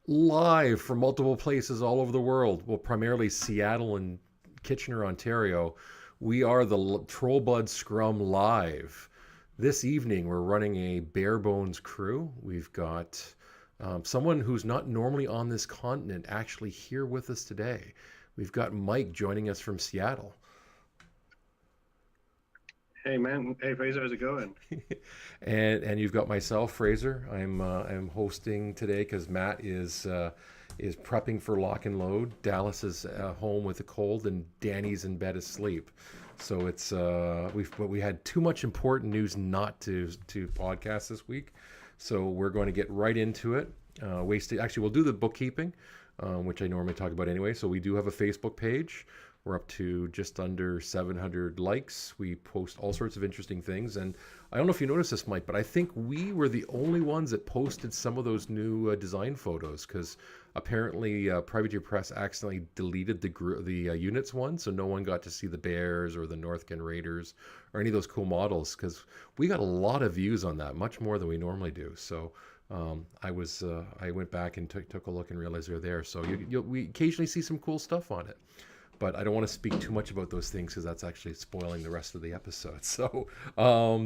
Live from multiple places all over the world. Well, primarily Seattle and Kitchener, Ontario. We are the TrollbloodScrum live. This evening, we're running a bare bones crew. We've got someone who's not normally on this continent actually here with us today. We've got Mike joining us from Seattle. Hey man, hey Fraser, how's it going? And you've got myself, Fraser. I'm hosting today because Matt is prepping for lock and load. Dallas is home with a cold, and Danny's in bed asleep. So it's we had too much important news not to podcast this week. So we're going to get right into it. Actually, we'll do the bookkeeping, which I normally talk about anyway. So we do have a Facebook page. We're up to just under 700 likes. We post all sorts of interesting things. And I don't know if you noticed this, Mike, but I think we were the only ones that posted some of those new design photos because apparently Privateer Press accidentally deleted the units one. So no one got to see the Bears or the Northcan Raiders or any of those cool models because we got a lot of views on that, much more than we normally do. So I went back and took a look and realized they're there. So we occasionally see some cool stuff on it, but I don't want to speak too much about those things because that's actually spoiling the rest of the episode. So,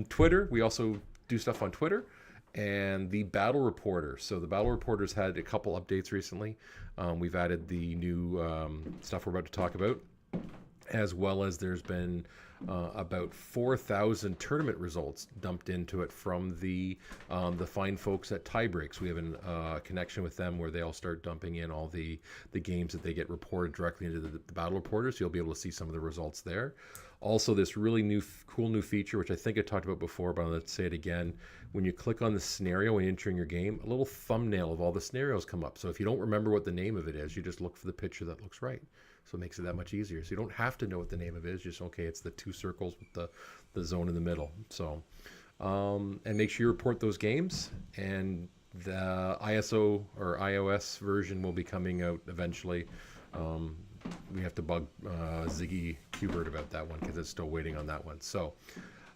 Twitter, we also do stuff on Twitter, and the Battle Reporter. So the Battle Reporter's had a couple updates recently. We've added the new stuff we're about to talk about, as well as there's been about 4,000 tournament results dumped into it from the fine folks at Tiebreaks. We have a connection with them where they'll start dumping in all the games that they get reported directly into the Battle Reporter, so you'll be able to see some of the results there. Also, this really cool new feature, which I think I talked about before, but I'll say it again. When you click on the scenario when entering your game, a little thumbnail of all the scenarios come up. So if you don't remember what the name of it is, you just look for the picture that looks right. So it makes it that much easier. So you don't have to know what the name of it is. Just, okay, it's the two circles with the zone in the middle. So, and make sure you report those games. And the ISO or iOS version will be coming out eventually. We have to bug Ziggy Qbert about that one because it's still waiting on that one. So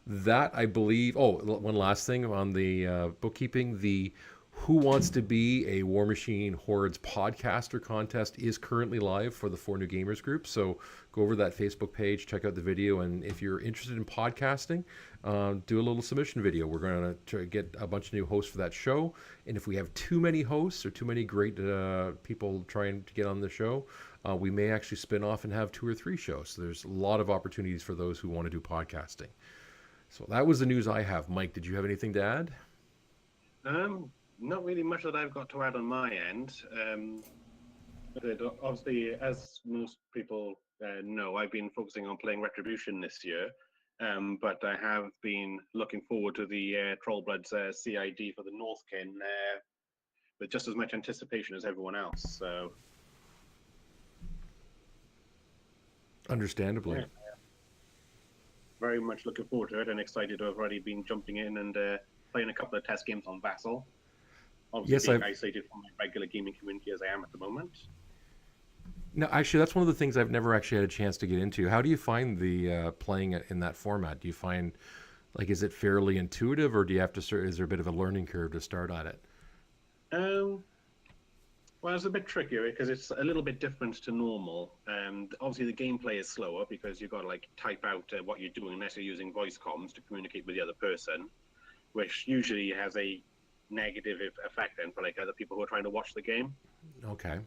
that, I believe. Oh, one last thing on the bookkeeping. The Who Wants to Be a War Machine Hordes podcaster contest is currently live for the 4 New Gamers group. So go over to that Facebook page, check out the video, and if you're interested in podcasting, do a little submission video. We're going to get a bunch of new hosts for that show, and if we have too many hosts or too many great people trying to get on the show, we may actually spin off and have 2 or 3 shows. So there's a lot of opportunities for those who want to do podcasting. So that was the news I have. Mike, did you have anything to add? Not really much that I've got to add on my end. But obviously, as most people know, I've been focusing on playing Retribution this year, but I have been looking forward to the Trollbloods CID for the Northkin with just as much anticipation as everyone else. So, Understandably. yeah, very much looking forward to it and excited to have already been jumping in and playing a couple of test games on Vassal. Obviously, Yes, being I've isolated from my regular gaming community as I am at the moment. No, actually, that's one of the things I've never actually had a chance to get into. How do you find the playing it in that format? Do you find like is it fairly intuitive, or do you have to? Is there a bit of a learning curve to start at it? Um, well, it's a bit trickier because it's a little bit different to normal. And obviously, the gameplay is slower because you've got to like type out what you're doing unless you're using voice comms to communicate with the other person, which usually has a negative effect then for like other people who are trying to watch the game. Okay,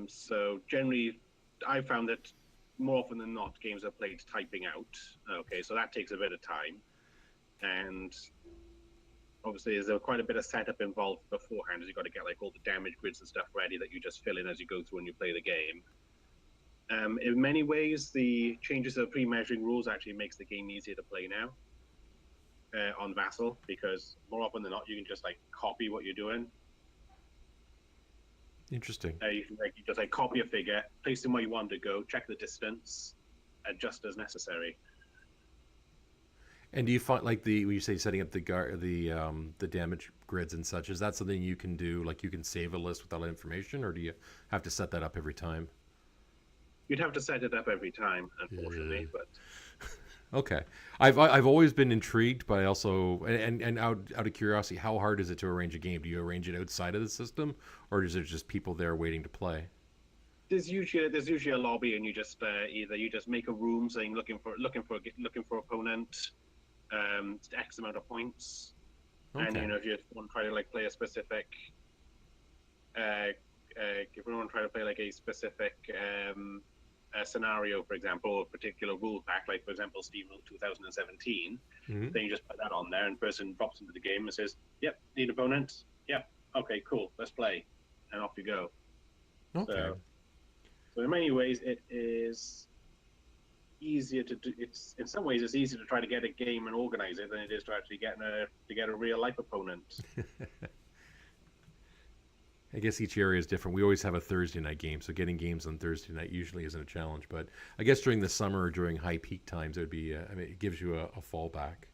So generally, I found that more often than not, games are played typing out. Okay, so that takes a bit of time, and obviously there's quite a bit of setup involved beforehand. As you've got to get like all the damage grids and stuff ready that you just fill in as you go through and you play the game. In many ways, the changes of pre-measuring rules actually makes the game easier to play now on Vassal because more often than not, you can just like copy what you're doing. interesting. You can you just like copy a figure, place them where you want to go, check the distance, adjust as necessary. And do you find like when you say setting up the damage grids and such? Is that something you can do? Like you can save a list with all that information, or do you have to set that up every time? You'd have to set it up every time, Uh, unfortunately, but Okay. I've always been intrigued, but I also and out of curiosity, how hard is it to arrange a game? Do you arrange it outside of the system, or is there just people there waiting to play? There's usually a lobby, and you just either you just make a room saying looking for opponent, X amount of points, and Okay. if you want to try to like play a specific, if you want to try to play like a specific scenario, for example, or a particular rule pack, like for example Steamroll 2017, Hmm. then you just put that on there, and the person drops into the game and says, "Yep, need opponent. Yep, okay, cool, let's play," and off you go. Okay. So, so in many ways, it is easier to do. It's in some ways it's easier to try to get a game and organize it than it is to actually get a real life opponent. I guess each area is different. We always have a Thursday night game, so getting games on Thursday night usually isn't a challenge. But I guess during the summer or during high peak times, it would be. I mean, it gives you a fallback.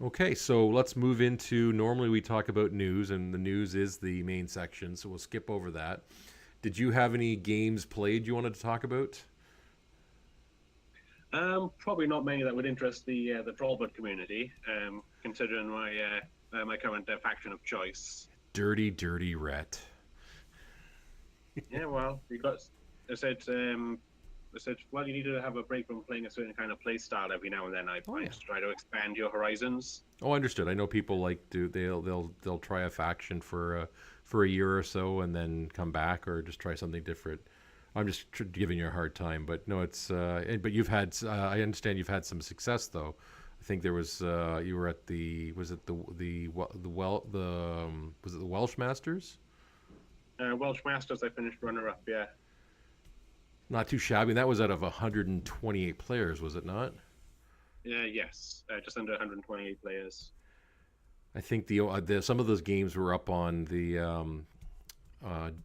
Okay, so let's move into. Normally, we talk about news, and the news is the main section, so we'll skip over that. Did you have any games played you wanted to talk about? Probably not many that would interest the Trollblood community, considering my current faction of choice. Dirty, dirty ret. Yeah, well, you got. I said, well, you need to have a break from playing a certain kind of play style every now and then. I Oh find yeah. to try to expand your horizons. Oh, understood. I know people like to they'll try a faction for a year or so and then come back or just try something different. I'm just giving you a hard time, but no, it's but you've had I understand you've had some success though. I think there was you were at the was it was it the Welsh Masters? Welsh Masters, I finished runner up. Yeah, Not too shabby. That was out of 128 players, was it not? yeah, yes, just under 128 players. I think the some of those games were up on the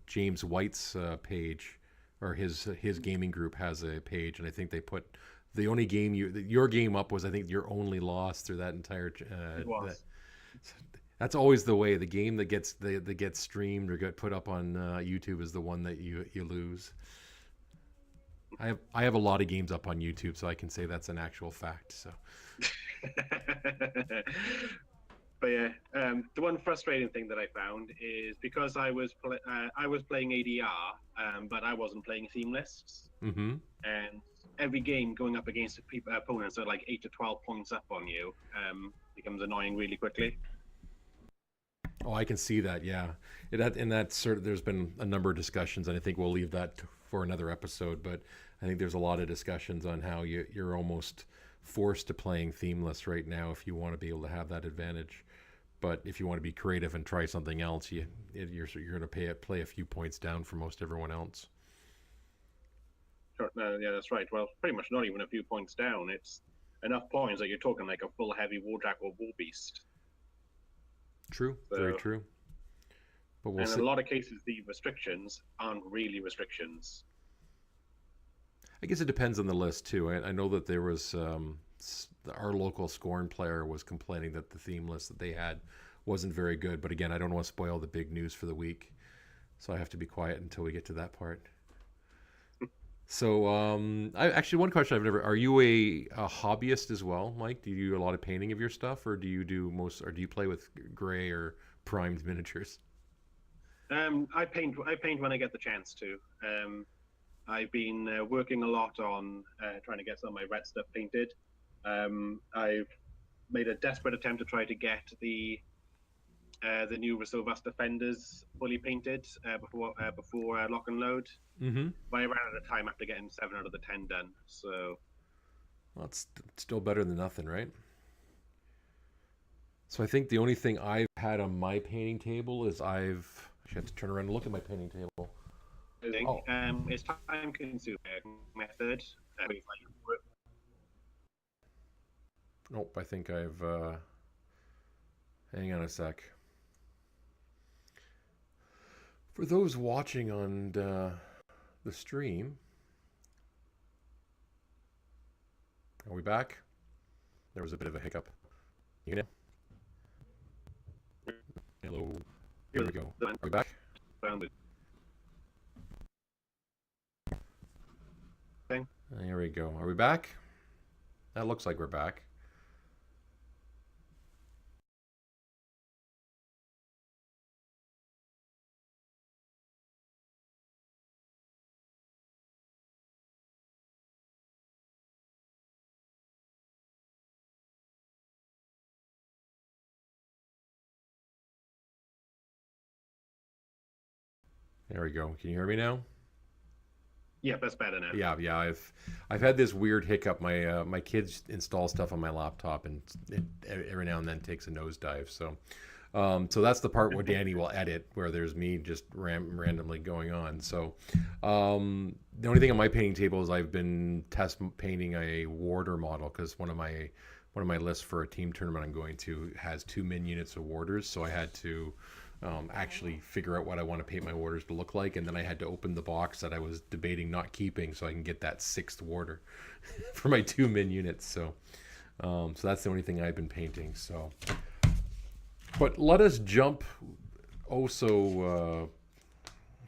James White's page, or his gaming group has a page, and I think they put the only game your game up was I think your only loss through that entire. It was. That's always the way. The game that gets streamed or get put up on YouTube is the one that you lose. I have a lot of games up on YouTube, so I can say that's an actual fact. So. But yeah, the one frustrating thing that I found is because I was playing ADR, but I wasn't playing Themelis, Mm-hmm. and every game going up against opponents are like 8 to 12 points up on you becomes annoying really quickly. Oh, I can see that. Yeah, there's been a number of discussions, and I think we'll leave that for another episode. But I think there's a lot of discussions on how you're almost forced to playing themeless right now if you want to be able to have that advantage. But if you want to be creative and try something else, you're going to play a few points down for most everyone else. Sure, yeah, that's right. Well, pretty much not even a few points down. It's enough points that you're talking like a full heavy warjack or war beast. True, So, very true. But we'll and in see. a lot of cases, the restrictions aren't really restrictions. I guess it depends on the list too. I know that there was our local Scorn player was complaining that the theme list that they had wasn't very good. But again, I don't want to spoil the big news for the week, so I have to be quiet until we get to that part. So, actually, one question I've never: are you a hobbyist as well, Mike? Do you do a lot of painting of your stuff, or do you play with gray or primed miniatures? I paint when I get the chance to. I've been working a lot on trying to get some of my red stuff painted. I've made a desperate attempt to try to get the new Resilvast Defenders fully painted before lock and load. Mm-hmm. But I ran out of time after getting 7 out of the 10 done. So Well, it's still better than nothing, right? So I think the only thing I've had on my painting table is I have to turn around and look at my painting table. I think Oh. it's time consuming method. Nope, I think I've. Hang on a sec. For those watching on the stream, are we back? There was a bit of a hiccup. You know? Hello. Here we go. Are we back? Found it. There we go. Are we back? That looks like we're back. There we go. Can you hear me now? Yeah, that's better now. Yeah. I've had this weird hiccup. My kids install stuff on my laptop, and it every now and then takes a nosedive. So that's the part where Danny will edit, where there's me just randomly going on. So the only thing on my painting table is I've been test painting a warder model, because one of my lists for a team tournament I'm going to has 2 min units of warders. So I had to actually figure out what I want to paint my warders to look like, and then I had to open the box that I was debating not keeping so I can get that 6th warder for my 2 min units. So that's the only thing I've been painting. So, but let us jump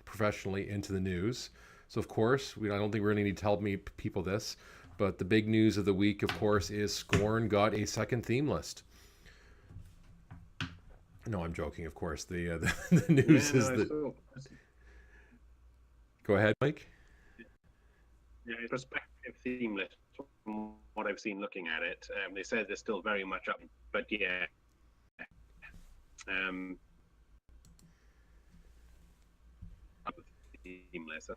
professionally into the news. So of course, I don't think we really need to tell people this, but the big news of the week, of course, is Scorn got a second theme list. No, I'm joking. Of course, the news is that. Go ahead, Mike. Yeah, it's prospective theme list from what I've seen looking at it. They said they're still very much up, but yeah. Theme list.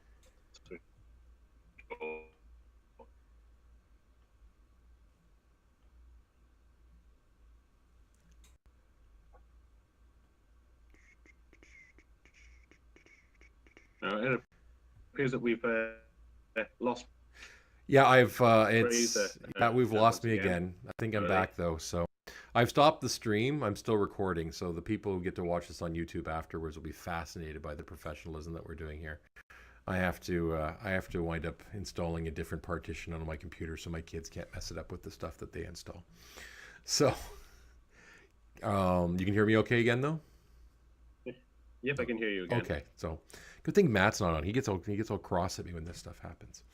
It appears that we've lost. Yeah, Fraser, we've lost me again. I think I'm back though. So I've stopped the stream. I'm still recording. So the people who get to watch this on YouTube afterwards will be fascinated by the professionalism that we're doing here. I have to wind up installing a different partition on my computer so my kids can't mess it up with the stuff that they install. So you can hear me okay again though? Yep, I can hear you again. Okay, so good thing Matt's not on. He gets all cross at me when this stuff happens.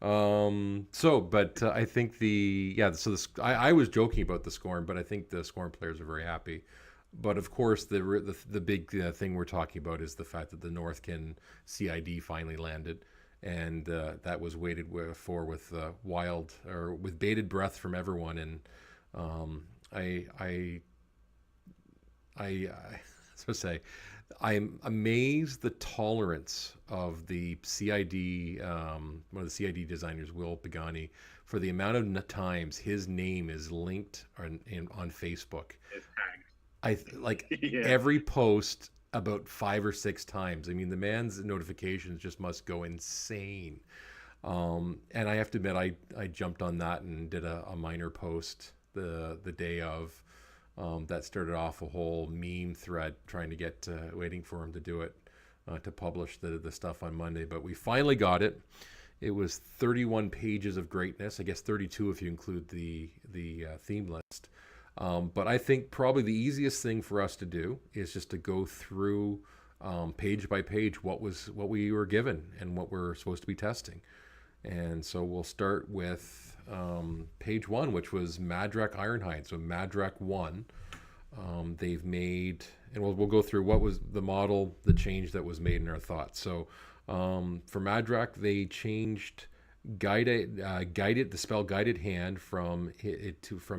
But I think I was joking about the Scorn, but I think the Scorn players are very happy. But of course, the big thing we're talking about is the fact that the Northkin CID finally landed, and that was waited for with with bated breath from everyone. And I'm amazed the tolerance of the CID, one of the CID designers, Will Pagani, for the amount of times his name is linked on Facebook. Every post about 5 or 6 times. I mean, the man's notifications just must go insane. And I have to admit, I jumped on that and did a minor post the day of. That started off a whole meme thread trying to get, waiting for him to do it, to publish the stuff on Monday. But we finally got it. It was 31 pages of greatness. I guess 32 if you include the theme list. But I think probably the easiest thing for us to do is just to go through page by page what we were given and what we're supposed to be testing. And so we'll start with page 1, which was Madrak Ironhide. So Madrak 1, they've made, and we'll go through what was the model, the change that was made in our thoughts. So for Madrak, they changed the spell guided hand from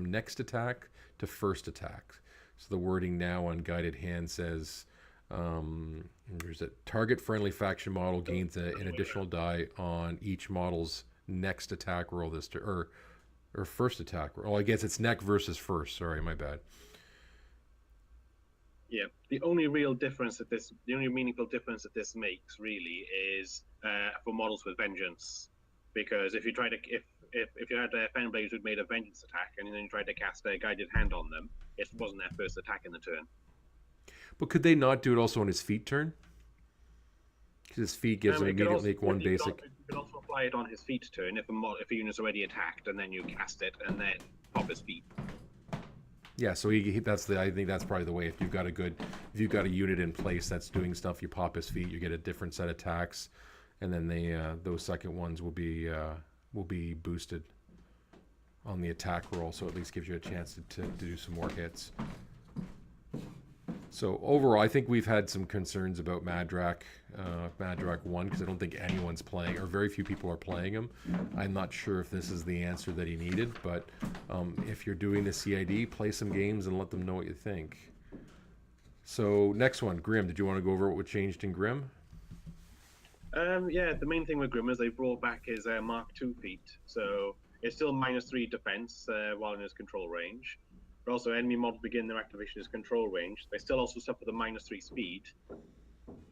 next attack to first attack. So the wording now on guided hand says, there's a target friendly faction model gains an additional die on each model's next attack roll or first attack roll. I guess it's neck versus first. Sorry, my bad. Yeah, the only meaningful difference that this makes really is for models with vengeance, because if you try to if you had Fenblades who'd made a vengeance attack and then you tried to cast a guided hand on them, it wasn't their first attack in the turn. But could they not do it also on his feet turn? Because his feet gives him immediately make one basic. You can also apply it on his feet turn if a unit's already attacked, and then you cast it and then pop his feet. Yeah, so I think that's probably the way. If you've got a unit in place that's doing stuff, you pop his feet, you get a different set of attacks, and then those second ones will be will be boosted on the attack roll, so at least gives you a chance to do some more hits. So overall, I think we've had some concerns about Madrak 1, because I don't think anyone's playing, or very few people are playing him. I'm not sure if this is the answer that he needed, but if you're doing the CID, play some games and let them know what you think. So next one, Grim. Did you want to go over what changed in Grim? Yeah, the main thing with Grim is they brought back his Mark II feat. So it's still -3 defense while in his control range. But also, enemy models begin their activation in his control range. They still also suffer the -3 speed.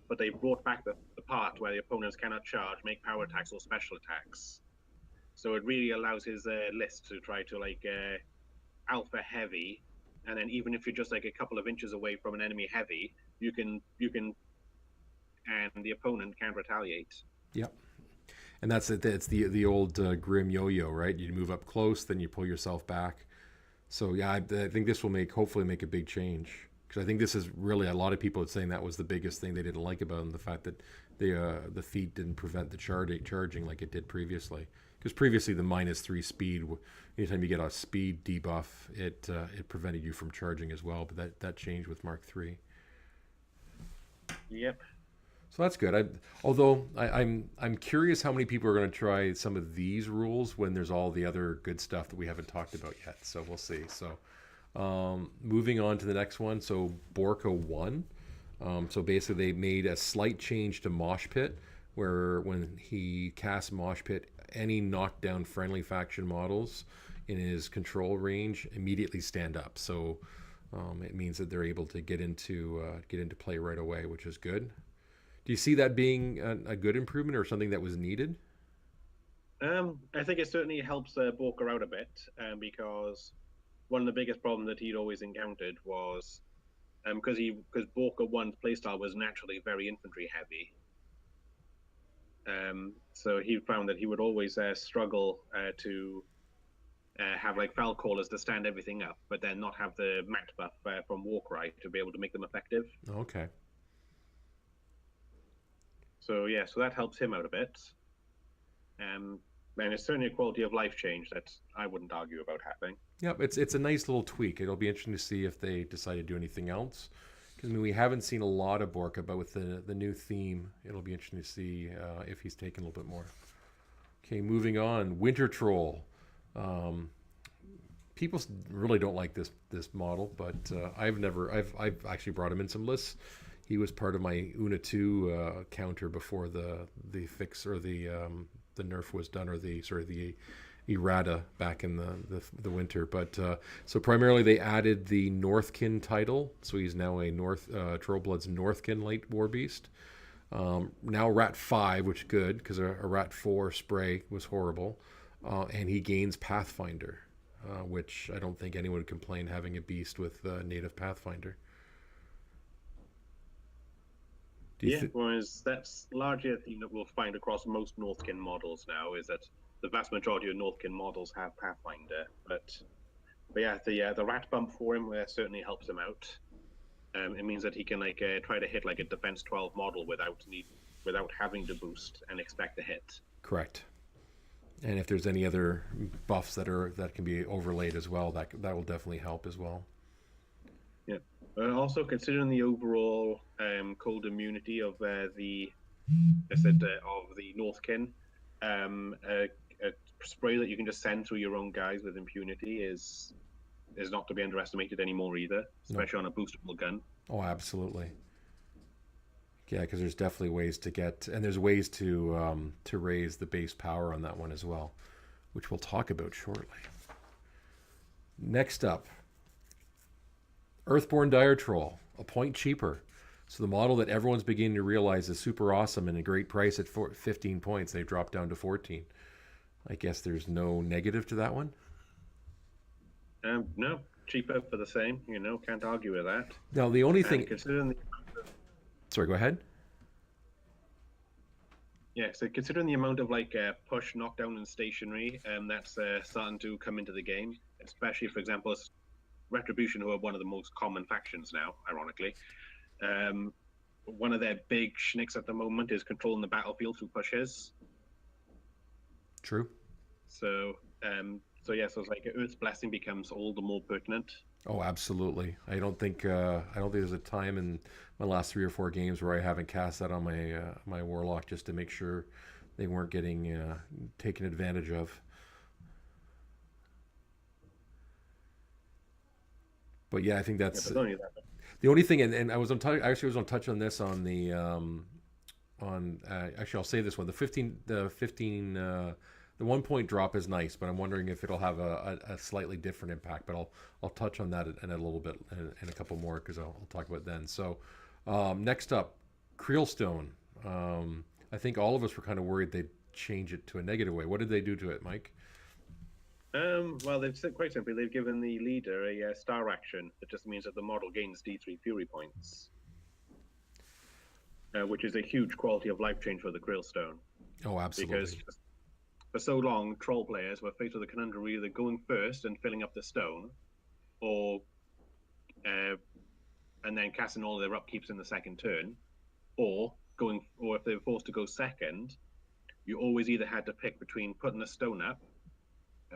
But they brought back the part where the opponents cannot charge, make power attacks, or special attacks. So it really allows his list to try to like alpha heavy. And then even if you're just like a couple of inches away from an enemy heavy, you can and the opponent can retaliate. Yep. And that's it. It's the old Grim yo-yo, right? You move up close, then you pull yourself back. So yeah, I think this will hopefully make a big change, because I think this is really, a lot of people are saying that was the biggest thing they didn't like about him, the fact that the feat didn't prevent the charging like it did previously. Because previously the -3 speed, anytime you get a speed debuff, it prevented you from charging as well. But that changed with Mark III. Yep. So that's good. I'm curious how many people are going to try some of these rules when there's all the other good stuff that we haven't talked about yet. So we'll see. So moving on to the next one. So Borka 1. So basically they made a slight change to Mosh Pit, where when he casts Mosh Pit, any knockdown friendly faction models in his control range immediately stand up. So it means that they're able to get into play right away, which is good. Do you see that being a good improvement or something that was needed? I think it certainly helps Borka out a bit, because one of the biggest problems that he'd always encountered was because Borka 1's playstyle was naturally very infantry heavy. So he found that he would always struggle to have like foul callers to stand everything up, but then not have the mat buff from Warcry to be able to make them effective. Okay. So yeah, so that helps him out a bit. And it's certainly a quality of life change that I wouldn't argue about happening. Yep, it's a nice little tweak. It'll be interesting to see if they decide to do anything else. Because we haven't seen a lot of Borka, but with the new theme, it'll be interesting to see if he's taken a little bit more. Okay, moving on. Winter Troll. People really don't like this model, but I've actually brought him in some lists. He was part of my Una 2 counter before the fix, or the nerf was done, or the errata back in the winter. But so primarily they added the Northkin title, so he's now a Trollblood's Northkin Light War Beast. Now Rat 5, which is good, because a Rat 4 spray was horrible, and he gains Pathfinder, which I don't think anyone would complain having a beast with native Pathfinder. Whereas that's largely a theme that we'll find across most Northkin models now, is that the vast majority of Northkin models have Pathfinder. But yeah, the rat bump for him certainly helps him out. It means that he can try to hit like a defense 12 model without having to boost and expect a hit. Correct. And if there's any other buffs that can be overlaid as well, that will definitely help as well. Yeah. Also, considering the overall cold immunity of the Northkin, a spray that you can just send through your own guys with impunity is not to be underestimated anymore either, especially on a boostable gun. Oh, absolutely. Yeah, because there's definitely ways to get, and there's ways to raise the base power on that one as well, which we'll talk about shortly. Next up, Earthborn Dire Troll, a point cheaper. So the model that everyone's beginning to realize is super awesome and a great price at 15 points, they've dropped down to 14. I guess there's no negative to that one? No, cheaper for the same. Can't argue with that. Now, the only thing... Considering Sorry, go ahead. Yeah, so considering the amount of push, knockdown, and stationary that's starting to come into the game, especially, for example, Retribution, who are one of the most common factions now, ironically. One of their big schnicks at the moment is controlling the battlefield through pushes. True. So it's like Earth's blessing becomes all the more pertinent. Oh, absolutely. I don't think there's a time in my last 3 or 4 games where I haven't cast that on my warlock just to make sure they weren't getting taken advantage of. But yeah, I think Yeah, that's but not only that, the only thing. And I actually was on touch on this on the actually I'll say this one the 1 point drop is nice, but I'm wondering if it'll have a slightly different impact. But I'll touch on that in a little bit and a couple more because I'll talk about it then. So next up, Creelstone. I think all of us were kind of worried they'd change it to a negative way. What did they do to it, Mike? well, they've said quite simply they've given the leader a star action that just means that the model gains D3 Fury points, which is a huge quality of life change for the Krillstone. Oh, absolutely. Because for so long, troll players were faced with the conundrum of either going first and filling up the stone, or and then casting all their upkeeps in the second turn, or if they were forced to go second, you always either had to pick between putting a stone up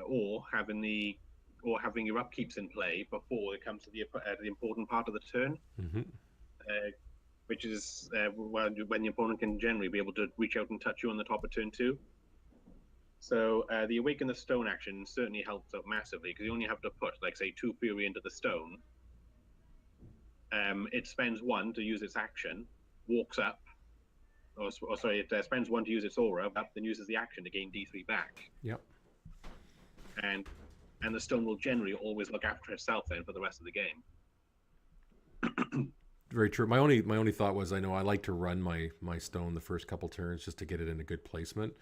or having your upkeeps in play before it comes to the important part of the turn, Mm-hmm. which is when the opponent can generally be able to reach out and touch you on the top of turn 2. So the Awaken the Stone action certainly helps out massively because you only have to put, like, say, 2 Fury into the stone. It spends 1 to use its action, walks up, it spends 1 to use its aura, up, then uses the action to gain D3 back. Yep. And the stone will generally always look after itself then for the rest of the game. Very true. My only thought was I know I like to run my stone the first couple turns just to get it in a good placement.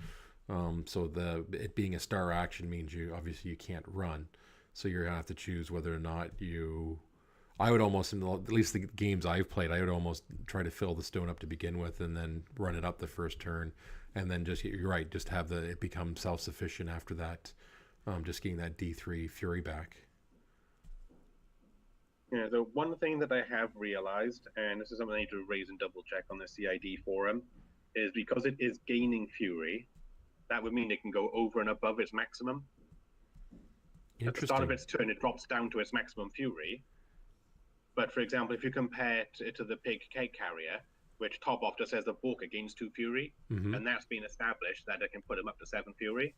So it being a star action means you can't run, so you're gonna have to choose whether or not you. I would almost, at least the games I've played, I would almost try to fill the stone up to begin with, and then run it up the first turn, and then you're right, just have it become self-sufficient after that, just getting that D3 Fury back. Yeah, the one thing that I have realized, and this is something I need to raise and double check on the CID forum, is because it is gaining Fury, that would mean it can go over and above its maximum. At the start of its turn, it drops down to its maximum Fury. But for example, if you compare it to the Pig Cake Carrier, which top off just says the Bork gains 2 Fury, Mm-hmm. and that's been established that it can put him up to 7 Fury.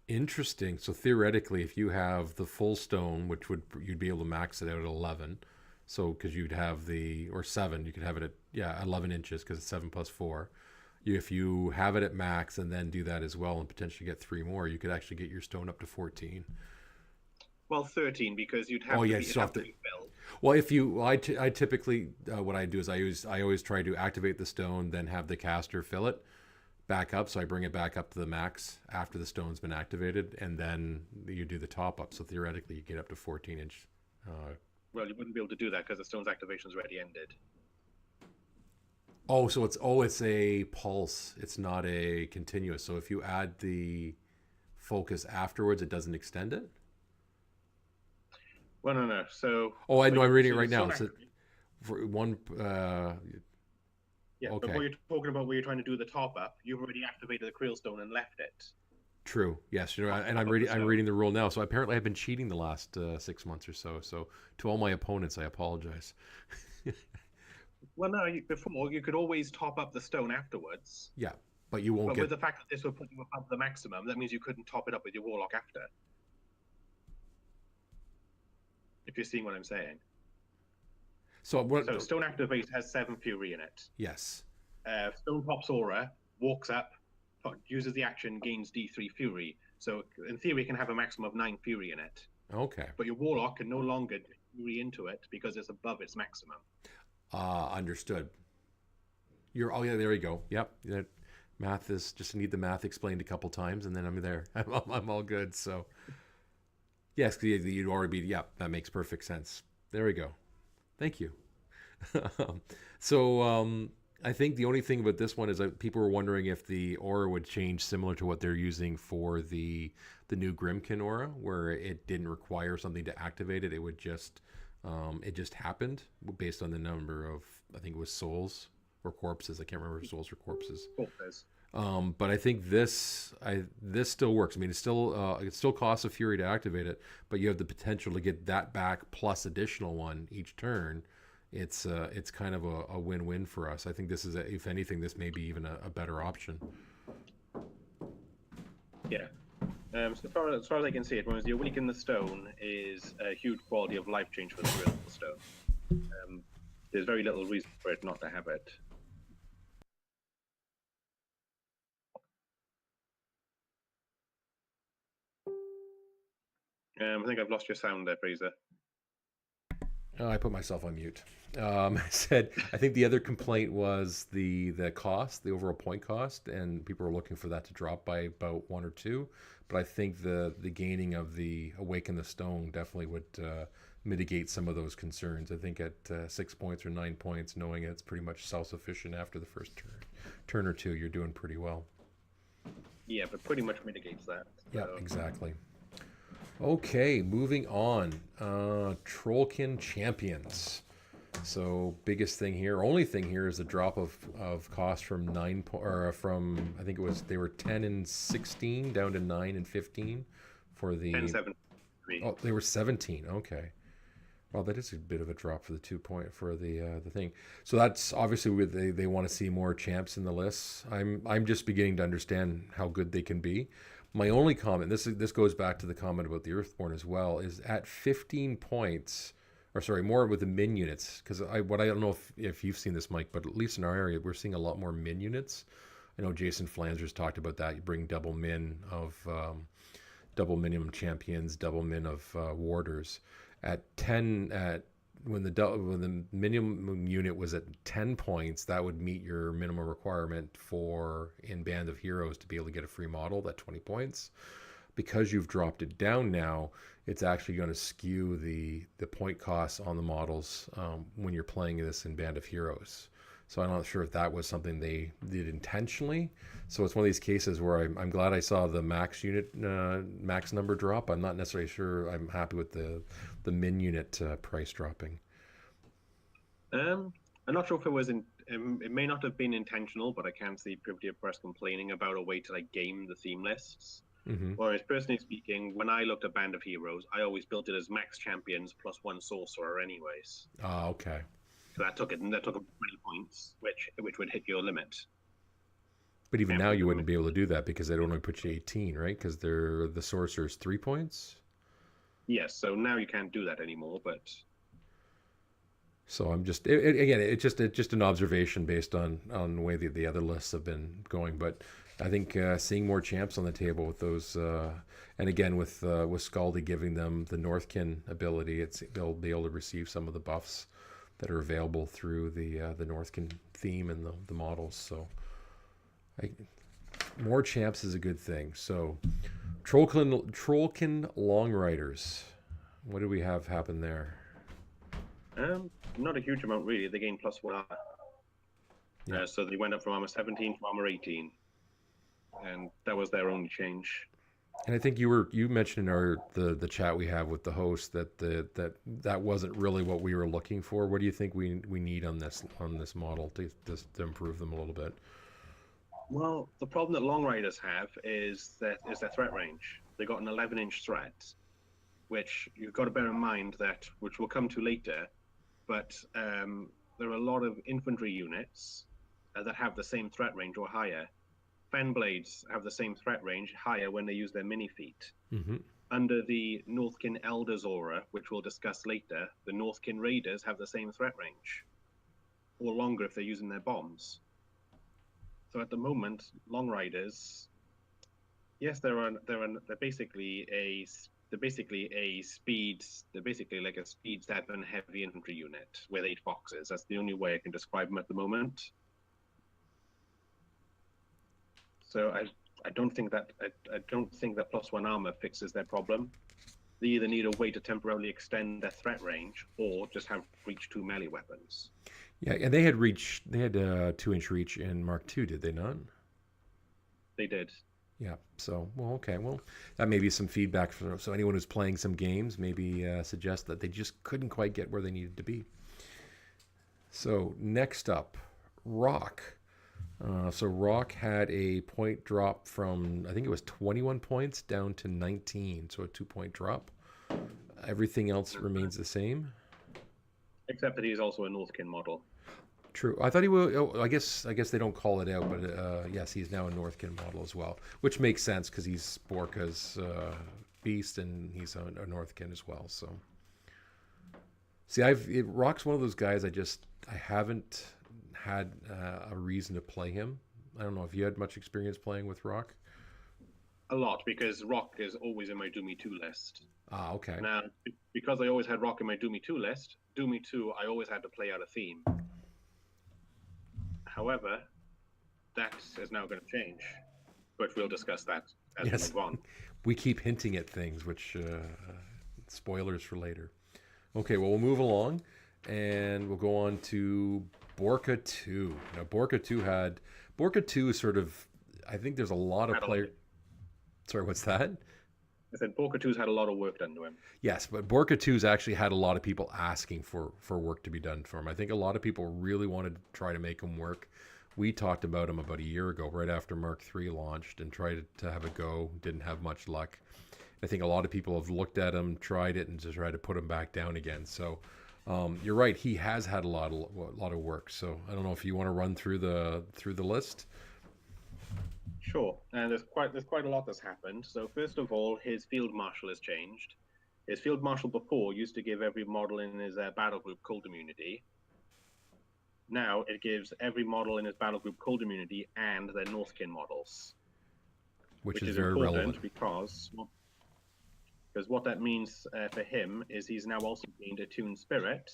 Interesting. So theoretically, if you have the full stone, you'd be able to max it out at 11. So because you'd have or 7, you could have it at 11 inches because it's 7 plus 4. If you have it at max and then do that as well and potentially get 3 more, you could actually get your stone up to 14. Well, 13 because you'd have to be filled. Well, I typically what I do is I always try to activate the stone, then have the caster fill it back up. So I bring it back up to the max after the stone's been activated, and then you do the top up. So theoretically, you get up to 14 inch. Well, you wouldn't be able to do that because the stone's activation's already ended. Oh, so it's a pulse. It's not a continuous. So if you add the focus afterwards, it doesn't extend it. Well, no. So. Oh, I know. I'm reading it right now. So for one. Yeah, okay. But what you're talking about, where you're trying to do the top up, you've already activated the Creelstone and left it. True. Yes. And I'm reading the rule now. So apparently, I've been cheating the last 6 months or so. So to all my opponents, I apologize. Well, no. Before you could always top up the stone afterwards. Yeah, but you won't But get. with the fact that this will put you above the maximum, that means you couldn't top it up with your Warlock after. If you're seeing what I'm saying. So Stone Activate has 7 Fury in it. Yes. Stone pops Aura, walks up, uses the action, gains D3 Fury. So in theory, it can have a maximum of 9 Fury in it. Okay. But your Warlock can no longer Fury into it because it's above its maximum. Understood. There you go. Yep. Math is just need the math explained a couple times, and then I'm there. I'm all good. So yes, you'd already be. Yeah, that makes perfect sense. There we go. Thank you. So I think the only thing about this one is that people were wondering if the aura would change similar to what they're using for the new Grimkin aura, where it didn't require something to activate it. It just happened based on the number of, I think it was souls or corpses. I can't remember if souls or corpses. Corpses. But I think this still works. I mean, it still costs a fury to activate it, but you have the potential to get that back plus additional one each turn. It's kind of a win-win for us. I think this is, if anything, this may be even a better option. Yeah. So far as I can see it, whereas the Awaken the Stone is a huge quality of life change for the Real Stone. There's very little reason for it not to have it. I think I've lost your sound there, Fraser. I put myself on mute. I said I think the other complaint was the cost, the overall point cost, and people are looking for that to drop by about 1 or 2. But I think the gaining of the Awaken the Stone definitely would mitigate some of those concerns. I think at 6 points or 9 points, knowing it's pretty much self-sufficient after the first turn or two, you're doing pretty well. Yeah, but pretty much mitigates that. So. Yeah, exactly. Okay, moving on. Trollkin Champions. So biggest thing here, only thing here is a drop of cost from I think it was, they were 10 and 16 down to 9 and 15 for the 10, 7, 3. Oh, they were 17. Okay. Well, that is a bit of a drop for the 2 point for the thing. So that's obviously they want to see more champs in the lists. I'm just beginning to understand how good they can be. My only comment, this goes back to the comment about the Earthborn as well, is at 15 points, or sorry, more with the min units, because I don't know if you've seen this, Mike, but at least in our area, we're seeing a lot more min units. I know Jason Flanders talked about that. You bring double min of double minimum champions, double min of warders. At 10, when the minimum unit was at 10 points, that would meet your minimum requirement for in Band of Heroes to be able to get a free model, that 20 points. Because you've dropped it down now, it's actually going to skew the point costs on the models when you're playing this in Band of Heroes. So I'm not sure if that was something they did intentionally. So it's one of these cases where I'm glad I saw the max unit max number drop. I'm not necessarily sure I'm happy with the min unit price dropping. I'm not sure if it was it may not have been intentional, but I can see Privy of Press complaining about a way to like game the theme lists. Mm-hmm. Whereas personally speaking, when I looked at Band of Heroes, I always built it as max champions plus 1 sorcerer anyways. Oh, okay. So that took 20 points, which would hit your limit. But even now you wouldn't be able to do that because they'd only put you 18, right? Because the sorcerer's 3 points. Yes, so now you can't do that anymore. But so I'm just again, it's just an observation based on the way the other lists have been going. But I think seeing more champs on the table with those, and again with Scaldi giving them the Northkin ability, they'll be able to receive some of the buffs that are available through the Northkin theme and the models. So more champs is a good thing. So Trollkin Long Riders, what do we have happen there? Not a huge amount really. They gained +1 armor. Yeah. So they went up from armor 17 to armor 18, and that was their only change. And I think you mentioned in the chat we have with the host that wasn't really what we were looking for. What do you think we need on this model to improve them a little bit? Well, the problem that Long Riders have is their threat range. They got an 11-inch threat, which you've got to bear in mind which we'll come to later. But there are a lot of infantry units that have the same threat range or higher. Fenblades have the same threat range, higher when they use their mini feat. Mm-hmm. Under the Northkin Elders aura, which we'll discuss later, the Northkin Raiders have the same threat range, or longer if they're using their bombs. So at the moment, Long Riders, yes, they're basically like a speed 7 heavy infantry unit with 8 boxes. That's the only way I can describe them at the moment. So I don't think that +1 armor fixes their problem. They either need a way to temporarily extend their threat range, or just have reach 2 melee weapons. Yeah, and they had 2-inch reach in Mark II, did they not? They did. Yeah. So okay. Well, that may be some feedback so anyone who's playing some games maybe suggest that they just couldn't quite get where they needed to be. So next up, Rock. So Rock had a point drop from, I think it was 21 points down to 19, so a 2 point drop. Everything else remains the same. Except that he's also a Northkin model. True. I thought he would. Oh, I guess they don't call it out, but yes, he's now a Northkin model as well, which makes sense because he's Borka's beast and he's a Northkin as well. So, see, Rock's one of those guys. I haven't had a reason to play him. I don't know if you had much experience playing with Rock. A lot, because Rock is always in my Do Me 2 list. Ah, okay. Now, because I always had Rock in my Do Me 2 list, Do Me 2, I always had to play out a theme. However, that is now going to change, but we'll discuss that as we move on. We keep hinting at things, which spoilers for later. Okay, well, we'll move along, and we'll go on to Borka 2. Now, Borka 2 is sort of, I think there's a lot of players. Sorry, what's that? I said Borka 2's had a lot of work done to him. Yes, but Borka 2's actually had a lot of people asking for work to be done for him. I think a lot of people really wanted to try to make him work. We talked about him about a year ago, right after Mark III launched, and tried to have a go. Didn't have much luck. I think a lot of people have looked at him, tried it, and just tried to put him back down again. So you're right. He has had a lot of work. So I don't know if you want to run through the list. Sure, and there's quite a lot that's happened. So first of all, his field marshal has changed. His field marshal before used to give every model in his battle group cold immunity. Now it gives every model in his battle group cold immunity and their Northkin models, which is very relevant because what that means for him is he's now also gained Attuned Spirit,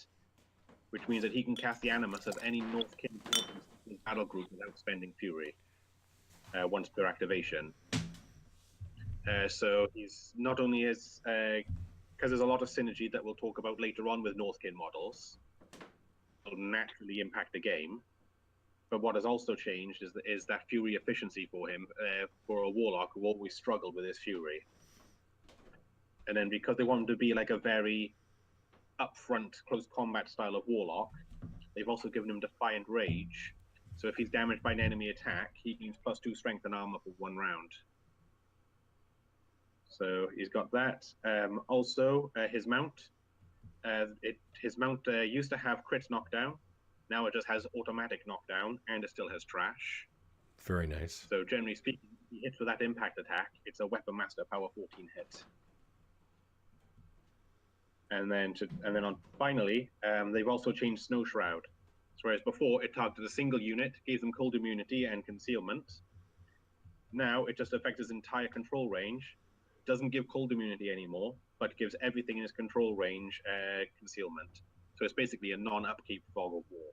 which means that he can cast the Animus of any Northkin in his battle group without spending Fury. Once per activation. So he's not only because there's a lot of synergy that we'll talk about later on with Northkin models, will naturally impact the game. But what has also changed is that Fury efficiency for him, for a Warlock who always struggled with his Fury. And then because they want him to be like a very upfront, close combat style of Warlock, they've also given him Defiant Rage. So if he's damaged by an enemy attack, he gains +2 strength and armor for 1 round. So he's got that. Also, his mount. His mount used to have crit knockdown. Now it just has automatic knockdown, and it still has trash. Very nice. So generally speaking, if he hits with that impact attack, it's a Weapon Master power 14 hit. And then finally, they've also changed Snow Shroud. Whereas before it targeted a single unit, gave them cold immunity and concealment. Now it just affects his entire control range, doesn't give cold immunity anymore, but gives everything in his control range concealment. So it's basically a non-upkeep Fog of War.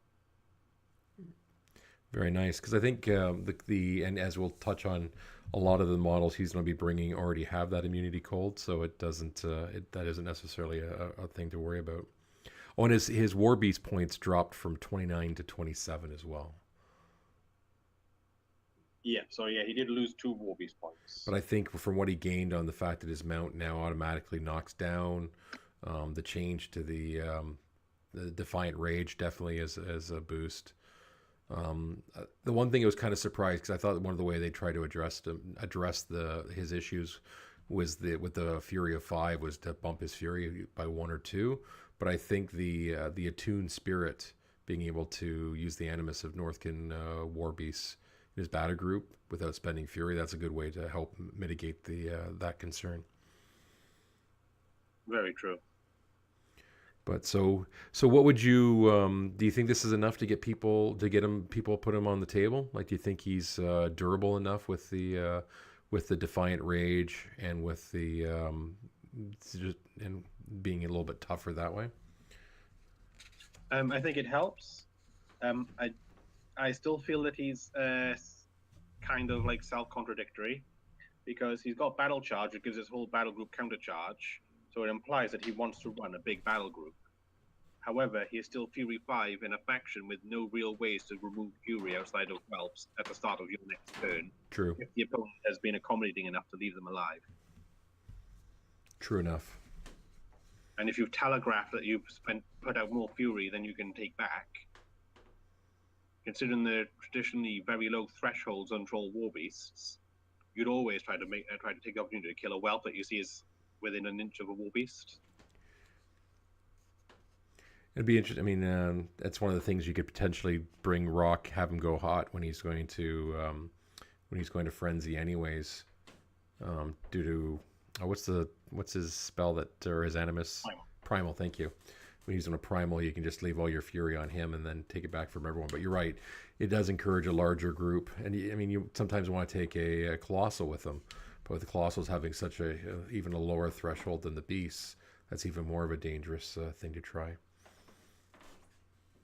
Very nice, because I think and as we'll touch on, a lot of the models he's going to be bringing already have that immunity cold, so it doesn't that isn't necessarily a thing to worry about. Oh, and his War Beast points dropped from 29 to 27 as well. Yeah, so yeah, he did lose 2 War Beast points. But I think from what he gained on the fact that his mount now automatically knocks down, the change to the Defiant Rage definitely is a boost. The one thing I was kind of surprised, because I thought one of the way they tried to address his issues was with the Fury of 5 was to bump his Fury by 1 or 2. But I think the Attuned Spirit, being able to use the Animus of Northkin War Beasts in his battle group without spending Fury, that's a good way to help mitigate that concern. Very true. But so what would you do? You think this is enough to get people put him on the table? Like, do you think he's durable enough with the Defiant Rage and with the and being a little bit tougher that way? I think it helps. I still feel that he's kind of like self-contradictory, because he's got Battle Charge, which gives his whole battle group counter charge, so it implies that he wants to run a big battle group. However, he is still Fury 5 in a faction with no real ways to remove Fury outside of whelps at the start of your next turn. True. If the opponent has been accommodating enough to leave them alive. True enough. And if you've telegraphed that you've put out more Fury than you can take back, considering the traditionally very low thresholds on troll war beasts, you'd always try to take the opportunity to kill a whelp that you see is within an inch of a war beast. It'd be interesting. I mean, that's one of the things you could potentially bring Rock, have him go hot when he's going to frenzy, anyways. Due to what's his spell that, or his animus? Primal. Thank you. When he's on a primal, you can just leave all your fury on him and then take it back from everyone. But you're right, it does encourage a larger group, and I mean, you sometimes want to take a colossal with them, but with the colossals having such even a lower threshold than the beasts, that's even more of a dangerous thing to try.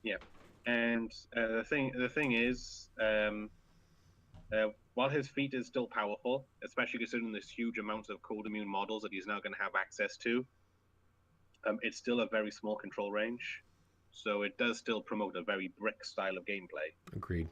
Yeah, and the thing is, while his feat is still powerful, especially considering this huge amounts of cold immune models that he's now going to have access to, it's still a very small control range, so it does still promote a very brick style of gameplay. Agreed.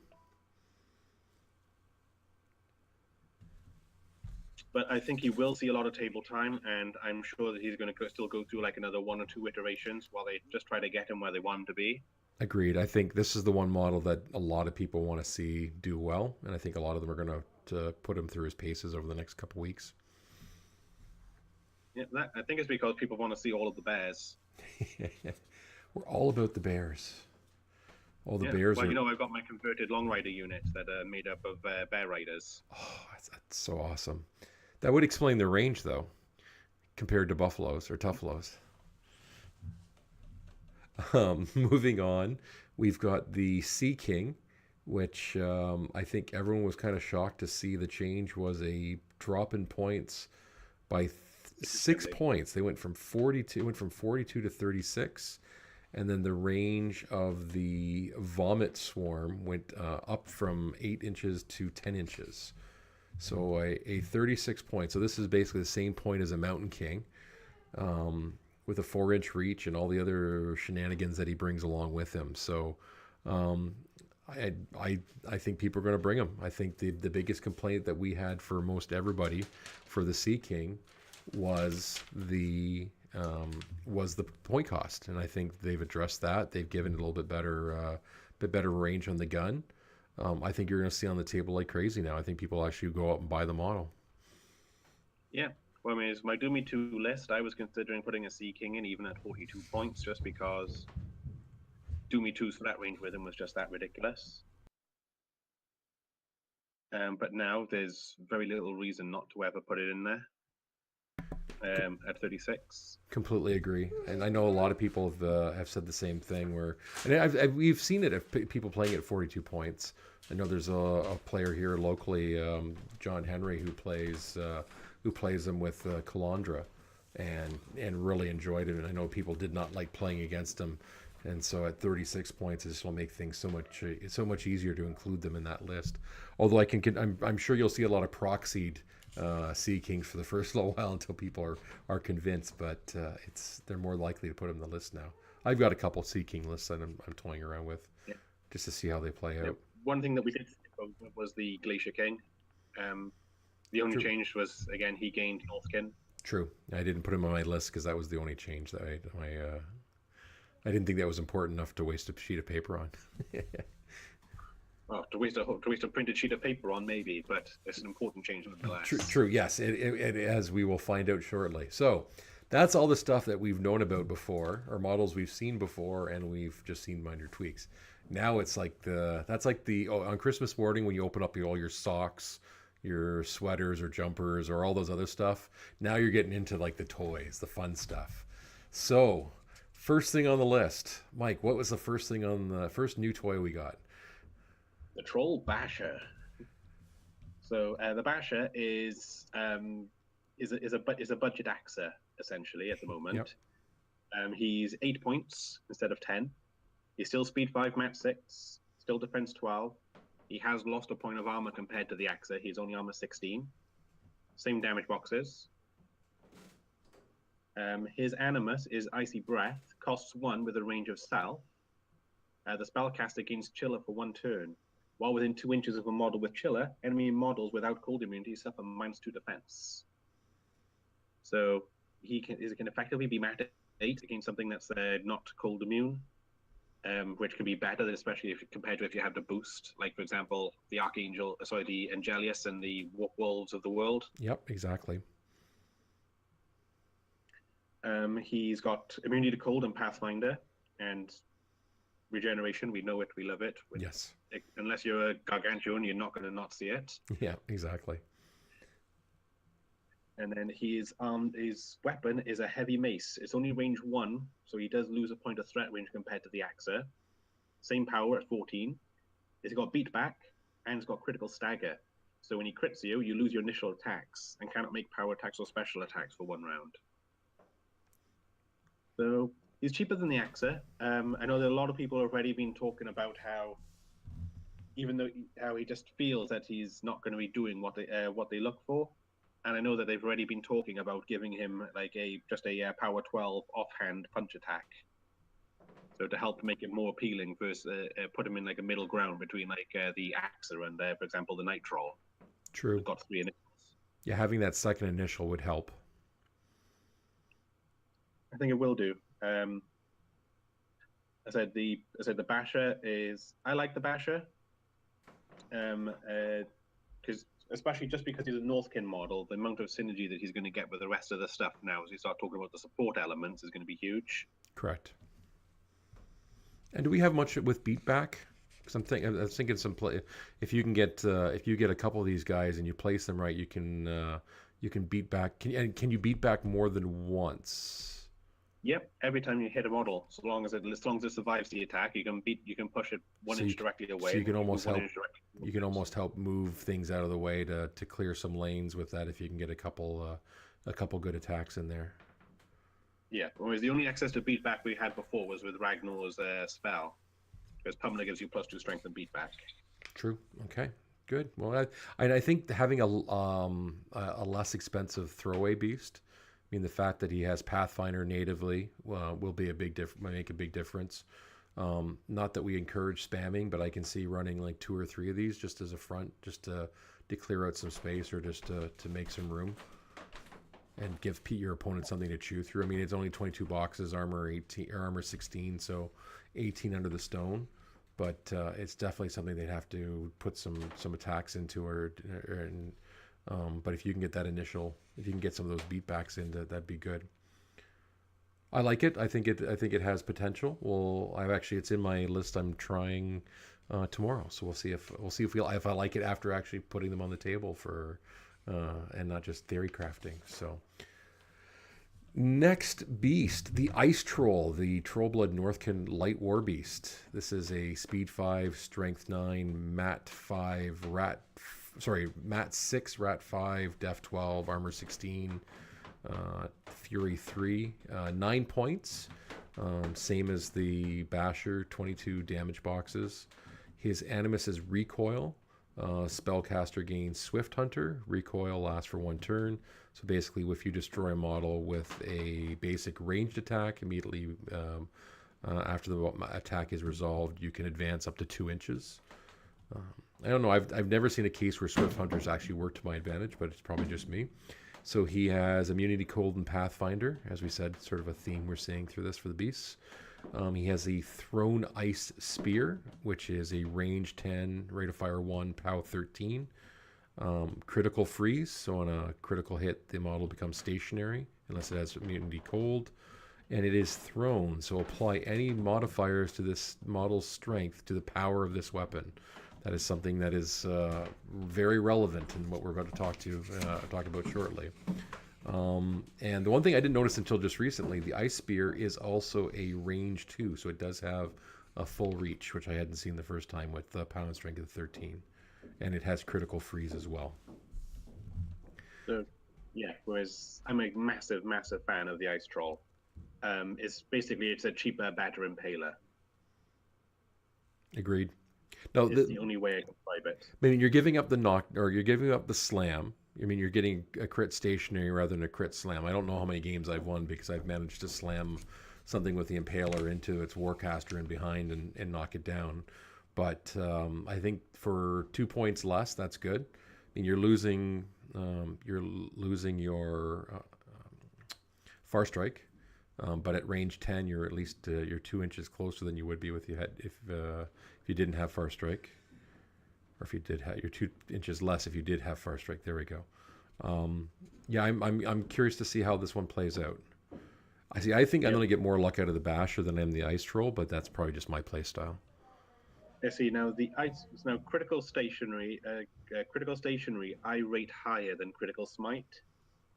But I think he will see a lot of table time, and I'm sure that he's going to still go through like another 1 or 2 iterations while they just try to get him where they want him to be. Agreed. I think this is the one model that a lot of people want to see do well, and I think a lot of them are going to put him through his paces over the next couple weeks. Yeah, I think it's because people want to see all of the bears. We're all about the bears. All the bears. Well, I've got my converted long rider unit that are made up of bear riders. Oh, that's so awesome. That would explain the range, though, compared to buffaloes or tuffaloes. Moving on, we've got the Sea King, which I think everyone was kind of shocked to see. The change was a drop in points by 6 points. They went from 42 to 36, and then the range of the vomit swarm went up from 8 inches to 10 inches. So a 36 point. So this is basically the same point as a Mountain King. With a 4-inch reach and all the other shenanigans that he brings along with him. So I think people are going to bring him. I think the biggest complaint that we had for most everybody for the Sea King was the point cost, and I think they've addressed that. They've given it a little bit better range on the gun. I think you're going to see on the table like crazy now. I think people actually go out and buy the model. Yeah. Well, I mean, it's my Doomy 2 list. I was considering putting a Sea King in even at 42 points just because Doomy 2's threat range with him was just that ridiculous. But now there's very little reason not to ever put it in there at 36. Completely agree. And I know a lot of people have said the same thing we've seen it of people playing at 42 points. I know there's a player here locally, John Henry, who plays them with Calandra and really enjoyed it. And I know people did not like playing against him. And so at 36 points, it just will make things so much easier to include them in that list. Although I'm sure you'll see a lot of proxied Sea Kings for the first little while until people are convinced. But they're more likely to put them in the list now. I've got a couple Sea King lists that I'm toying around with, just to see how they play out. One thing that we did was the Glacier King. The only change was, again, he gained Northkin. True. I didn't put him on my list because that was the only change that I didn't think that was important enough to waste a sheet of paper on. Well, to waste a printed sheet of paper on, maybe, but it's an important change nonetheless. True. Yes, it as we will find out shortly. So that's all the stuff that we've known about before, or models we've seen before, and we've just seen minor tweaks. Now it's like on Christmas morning when you open up all your socks, your sweaters or jumpers or all those other stuff. Now you're getting into like the toys, the fun stuff. So first thing on the list, Mike, what was the first thing on the first new toy we got? The Troll Basher. So the Basher is a budget axer essentially at the moment. Yep. He's 8 points instead of 10. He's still speed 5, match 6, still defense 12. He has lost a point of armor compared to the axer. He's only armor 16. Same damage boxes. His animus is Icy Breath, costs 1 with a range of Sal. The spellcaster gains Chiller for 1 turn. While within 2 inches of a model with Chiller, enemy models without cold immunity suffer -2 defense. So he can effectively be matched 8 against something that's not cold immune. which can be better, especially if compared to if you have the boost. Like for example, the the Angelius and the Wolves of the world. Yep, exactly. He's got immunity to cold and Pathfinder, and regeneration. We know it, we love it. Yes. Unless you're a gargantuan, you're not going to not see it. Yeah, exactly. And then his weapon is a heavy mace. It's only range 1, so he does lose a point of threat range compared to the Axa. Same power at 14. It's got beat back, and it's got critical stagger. So when he crits you, you lose your initial attacks and cannot make power attacks or special attacks for 1 round. So he's cheaper than the Axa. I know that a lot of people have already been talking about how, even though how he just feels that he's not going to be doing what they look for. And I know that they've already been talking about giving him like just a power 12 offhand punch attack. So to help make it more appealing, versus put him in like a middle ground between like the Axa and, for example, the Night Troll. True. Who's got 3 initials. Yeah, having that second initial would help. I think it will do. I said the Basher is. I like the Basher. Because especially just because he's a Northkin model, the amount of synergy that he's going to get with the rest of the stuff now, as we start talking about the support elements, is going to be huge. Correct. And do we have much with beatback? Because I was thinking some play. If you get a couple of these guys and you place them right, you can beat back. Can you beat back more than once? Yep. Every time you hit a model, as long as it survives the attack, you can push it 1 inch directly away. So you can almost help. You can almost help move things out of the way to clear some lanes with that if you can get a couple good attacks in there. Yeah. Whereas the only access to beatback we had before was with Ragnar's spell, because Pummeler gives you +2 strength and beatback. True. Okay. Good. Well, I think having a less expensive throwaway beast. I mean, the fact that he has Pathfinder natively will be make a big difference. Not that we encourage spamming, but I can see running like 2 or 3 of these just as a front, just to clear out some space or just to make some room and give your opponent something to chew through. I mean, it's only 22 boxes, armor 18 or armor 16, so 18 under the stone. But it's definitely something they'd have to put some attacks into, but if you can get that if you can get some of those beatbacks into, that'd be good. I like it. I think it has potential. It's in my list. I'm trying tomorrow, so we'll see if I like it after actually putting them on the table for and not just theory crafting. So next beast, the Ice Troll, the Trollblood Northkin Light War Beast. This is a Speed 5, Strength 9, Mat 6, Rat 5, Def 12, Armor 16, Fury 3, 9 points. Same as the Basher, 22 damage boxes. His Animus is Recoil. Spellcaster gains Swift Hunter. Recoil lasts for 1 turn. So basically, if you destroy a model with a basic ranged attack, immediately after the attack is resolved, you can advance up to 2 inches. I don't know. I've never seen a case where Swift Hunters actually work to my advantage, but it's probably just me. So he has Immunity Cold and Pathfinder, as we said, sort of a theme we're seeing through this for the beasts. He has the Thrown Ice Spear, which is a range 10, rate of fire 1, POW 13. Critical freeze, so on a critical hit, the model becomes stationary unless it has Immunity Cold. And it is thrown, so apply any modifiers to this model's strength to the power of this weapon. That is something that is very relevant in what we're about to talk about shortly. And the one thing I didn't notice until just recently, the Ice Spear is also a range 2, so it does have a full reach, which I hadn't seen the first time with the power and strength of 13. And it has critical freeze as well. So, yeah, whereas I'm a massive, massive fan of the Ice Troll. It's a cheaper, better impaler. Agreed. No, it's the only way I can describe it. I mean, you're giving up the knock, or you're giving up the slam. I mean, you're getting a crit stationary rather than a crit slam. I don't know how many games I've won because I've managed to slam something with the impaler into its Warcaster in behind and knock it down. But I think for 2 points less, that's good. I mean, you're losing your Far Strike, But at range 10, you're at least you're 2 inches closer than you would be with you had if you didn't have far strike, or if you did have, you're 2 inches less if you did have far strike. There we go. Yeah, I'm curious to see how this one plays out. I think I'm going to get more luck out of the basher than I am the ice troll, but that's probably just my play style. I see. Now the ice is now critical stationary. Critical stationary I rate higher than critical smite,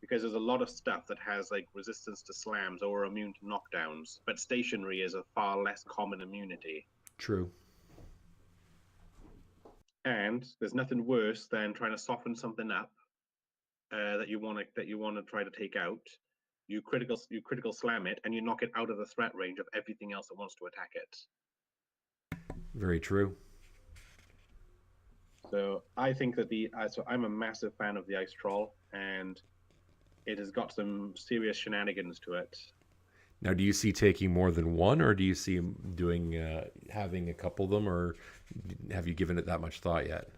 because there's a lot of stuff that has like resistance to slams or immune to knockdowns, but stationary is a far less common immunity. True. And there's nothing worse than trying to soften something up that you want to try to take out. You critical slam it, and you knock it out of the threat range of everything else that wants to attack it. Very true. So I think that so I'm a massive fan of the ice troll, and it has got some serious shenanigans to it. Now, do you see taking more than one, or do you see him doing having a couple of them, or have you given it that much thought yet?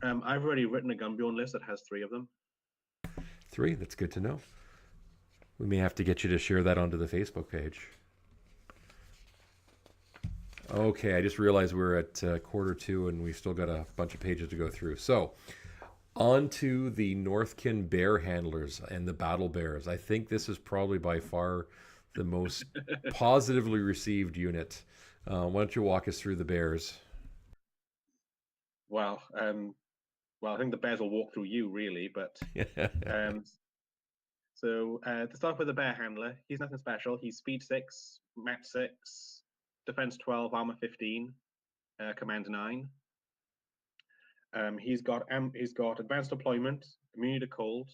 I've already written a Gunbjorn list that has 3 of them. 3? That's good to know. We may have to get you to share that onto the Facebook page. Okay, I just realized we're at 1:45 and we've still got a bunch of pages to go through. So, on to the Northkin Bear Handlers and the Battle Bears. I think this is probably by far the most positively received unit. Why don't you walk us through the Bears? Well, I think the Bears will walk through you, really, but so to start with the Bear Handler, he's nothing special. He's speed 6, mat 6, defense 12, armor 15, command 9. He's got advanced deployment, immunity to cold.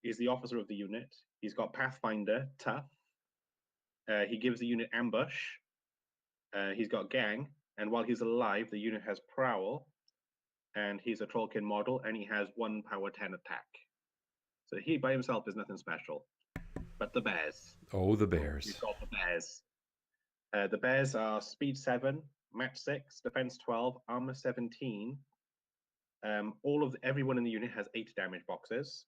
He's the officer of the unit. He's got Pathfinder, tough. He gives the unit ambush. He's got gang, and while he's alive, the unit has prowl, and he's a Trollkin model, and he has 1 power 10 attack. So he by himself is nothing special. But the Bears. Oh, the Bears. You've got the Bears. The Bears are speed 7, mat 6, defense 12, armor 17. Everyone in the unit has 8 damage boxes.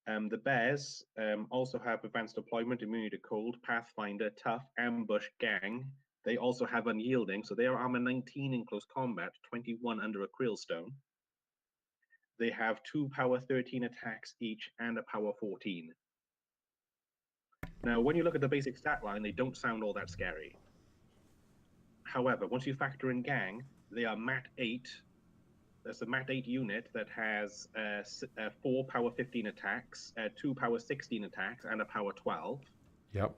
The Bears also have advanced deployment, immunity to cold, Pathfinder, tough, ambush, gang. They also have unyielding, so they are armor 19 in close combat, 21 under a Krillstone. They have 2 power 13 attacks each and a power 14. Now, when you look at the basic stat line, they don't sound all that scary. However, once you factor in gang, they are mat 8. There's a mat 8 unit that has 4 power 15 attacks, 2 power 16 attacks, and a power 12. Yep.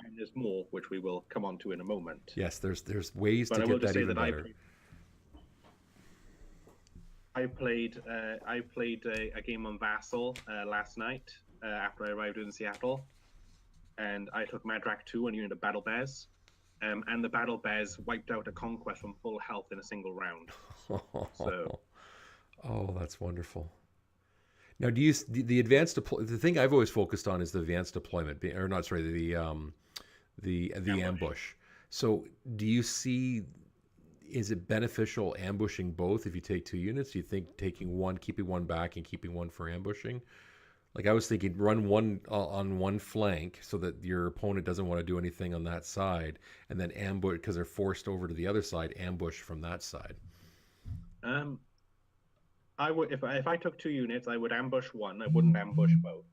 And there's more, which we will come on to in a moment. Yes, there's ways to get that even better. I played a game on Vassal last night after I arrived in Seattle, and I took Madrak 2 on unit of Battle Bears. And the Battle Bears wiped out a conquest from full health in a single round. So, oh, that's wonderful. Now, do you the advanced the thing I've always focused on is the advanced deployment, or not? Sorry, the ambush. So, do you see? Is it beneficial ambushing both if you take 2 units? Do you think taking one, keeping one back, and keeping one for ambushing? Like I was thinking, run one on one flank so that your opponent doesn't want to do anything on that side, and then ambush because they're forced over to the other side. Ambush from that side. I would if I took 2 units, I would ambush one. I wouldn't ambush both,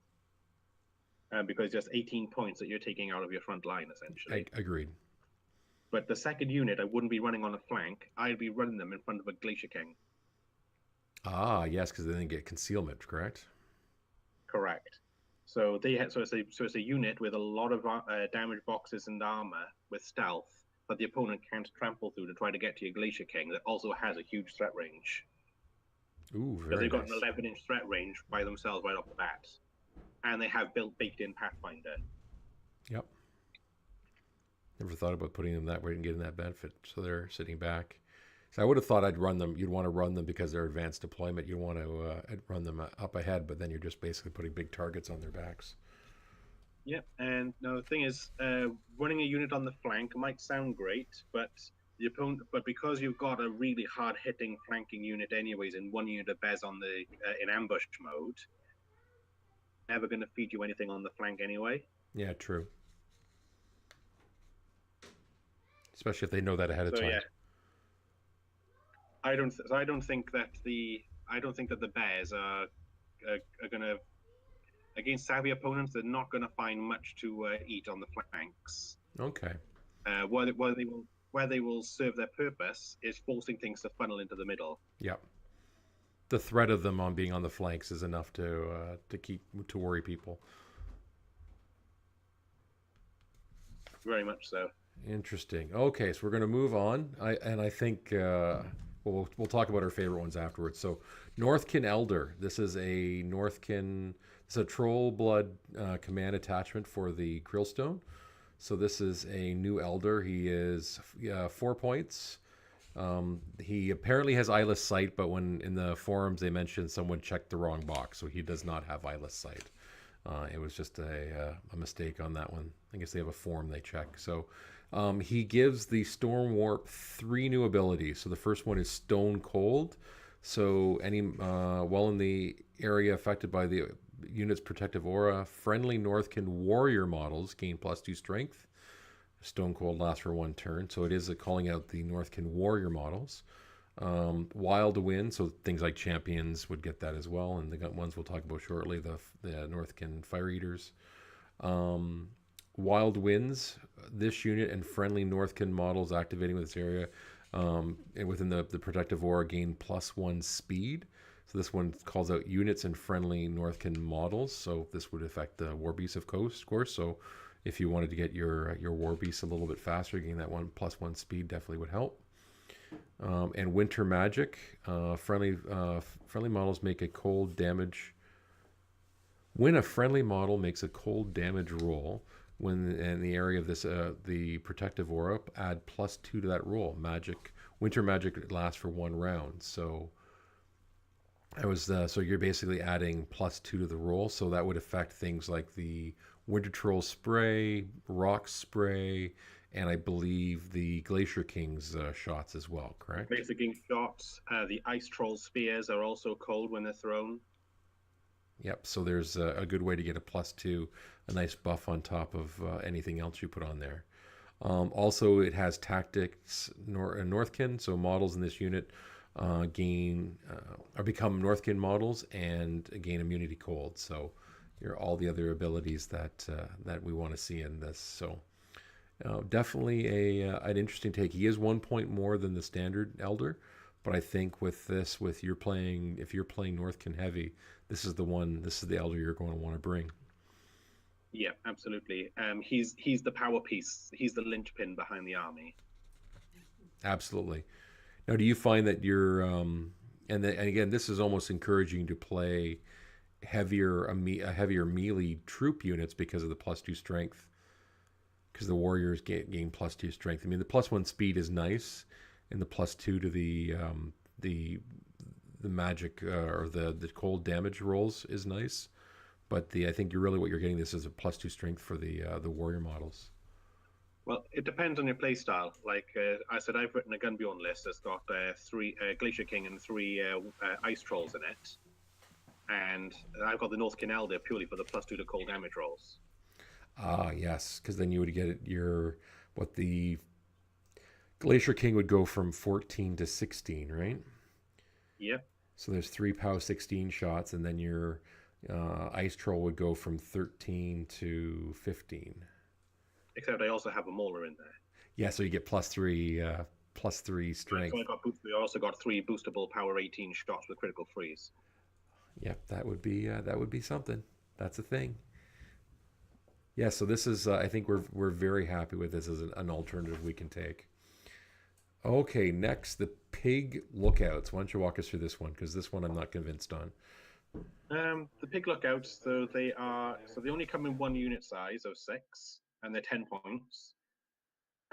because just 18 points that you're taking out of your front line essentially. Agreed. But the second unit, I wouldn't be running on a flank. I'd be running them in front of a Glacier King. Ah, yes, because they didn't get concealment, correct? Correct. So it's a unit with a lot of damage boxes and armor with stealth that the opponent can't trample through to try to get to your Glacier King. That also has a huge threat range. Ooh, very because they've got nice. an 11-inch threat range by themselves right off the bat, and they have baked-in Pathfinder. Yep. Never thought about putting them that way and getting that benefit. So they're sitting back. So I would have thought I'd run them. You'd want to run them because they're advanced deployment. You want to run them up ahead, but then you're just basically putting big targets on their backs. Yep, and now the thing is, running a unit on the flank might sound great, but the opponent, because you've got a really hard-hitting flanking unit anyways, in one unit of Bez on the in ambush mode, never going to feed you anything on the flank anyway. Yeah, true. Especially if they know that ahead of So time. yeah, I don't think that the Bears are going to, against savvy opponents. They're not going to find much to eat on the flanks. Okay. Where they will serve their purpose is forcing things to funnel into the middle. Yep. The threat of them on being on the flanks is enough to worry people. Very much so. Interesting. Okay, so we're going to move on. I think we'll talk about our favorite ones afterwards. So, Northkin Elder. This is a Northkin. It's a Trollblood command attachment for the Krillstone. So this is a new Elder. He is 4 points. He apparently has eyeless sight, but when in the forums they mentioned someone checked the wrong box, so he does not have eyeless sight. It was just a mistake on that one. I guess they have a form they check. So he gives the Storm Warp 3 new abilities. So the first one is Stone Cold. So while in the area affected by the unit's protective aura, friendly Northkin warrior models gain +2 strength. Stone Cold lasts for 1 turn, so it is calling out the Northkin warrior models. Wild Wind, so things like champions would get that as well, and the ones we'll talk about shortly, the Northkin Fire Eaters. Wild Winds, this unit and friendly Northkin models activating with this area and within the protective aura gain +1 speed. So this one calls out units and friendly Northkin models, so this would affect the War Beast, of course. So if you wanted to get your War Beast a little bit faster, getting that +1 speed definitely would help. And Winter Magic, friendly models make a cold damage. When a friendly model makes a cold damage roll, when in the area of this the protective aura, add +2 to that roll. Winter Magic lasts for 1 round. So so you're basically adding +2 to the roll. So that would affect things like the Winter Troll Spray, Rock Spray, and I believe the Glacier King's shots as well, correct? Glacier King shots. The Ice Troll Spears are also cold when they're thrown. Yep, so there's a good way to get a +2, a nice buff on top of anything else you put on there. Also, it has Tactics Northkin, so models in this unit gain or become Northkin models and gain immunity cold. So all the other abilities that we want to see in this. So definitely an interesting take. He is 1 point more than the standard Elder, but I think with this, if you're playing Northkin heavy, this is the Elder you're going to want to bring. Yeah, absolutely. He's the power piece. He's the linchpin behind the army. Absolutely. Now, do you find that you're and again, this is almost encouraging to play heavier melee troop units because of the +2 strength, because the warriors gain +2 strength. I mean, the +1 speed is nice, and the +2 to the magic or the cold damage rolls is nice, but I think what you're getting this is a +2 strength for the warrior models. Well, it depends on your playstyle. Like I said, I've written a Gunbjorn list that's got 3 Glacier King and 3 Ice Trolls in it. And I've got the Northkin Elder purely for the +2 to cold damage rolls. Ah, yes, because then you would get the Glacier King would go from 14 to 16, right? Yep. So there's 3 POW 16 shots, and then your Ice Troll would go from 13 to 15. Except I also have a Mauler in there. Yeah, so you get +3 strength. So we also got 3 boostable power 18 shots with critical freeze. Yep, that would be something. That's a thing. Yeah, so this is I think we're very happy with this as an alternative we can take. Okay, next, the Pig Lookouts. Why don't you walk us through this one, because this one I'm not convinced on. The Pig Lookouts, they only come in 1 unit size of 6, and they're 10 points.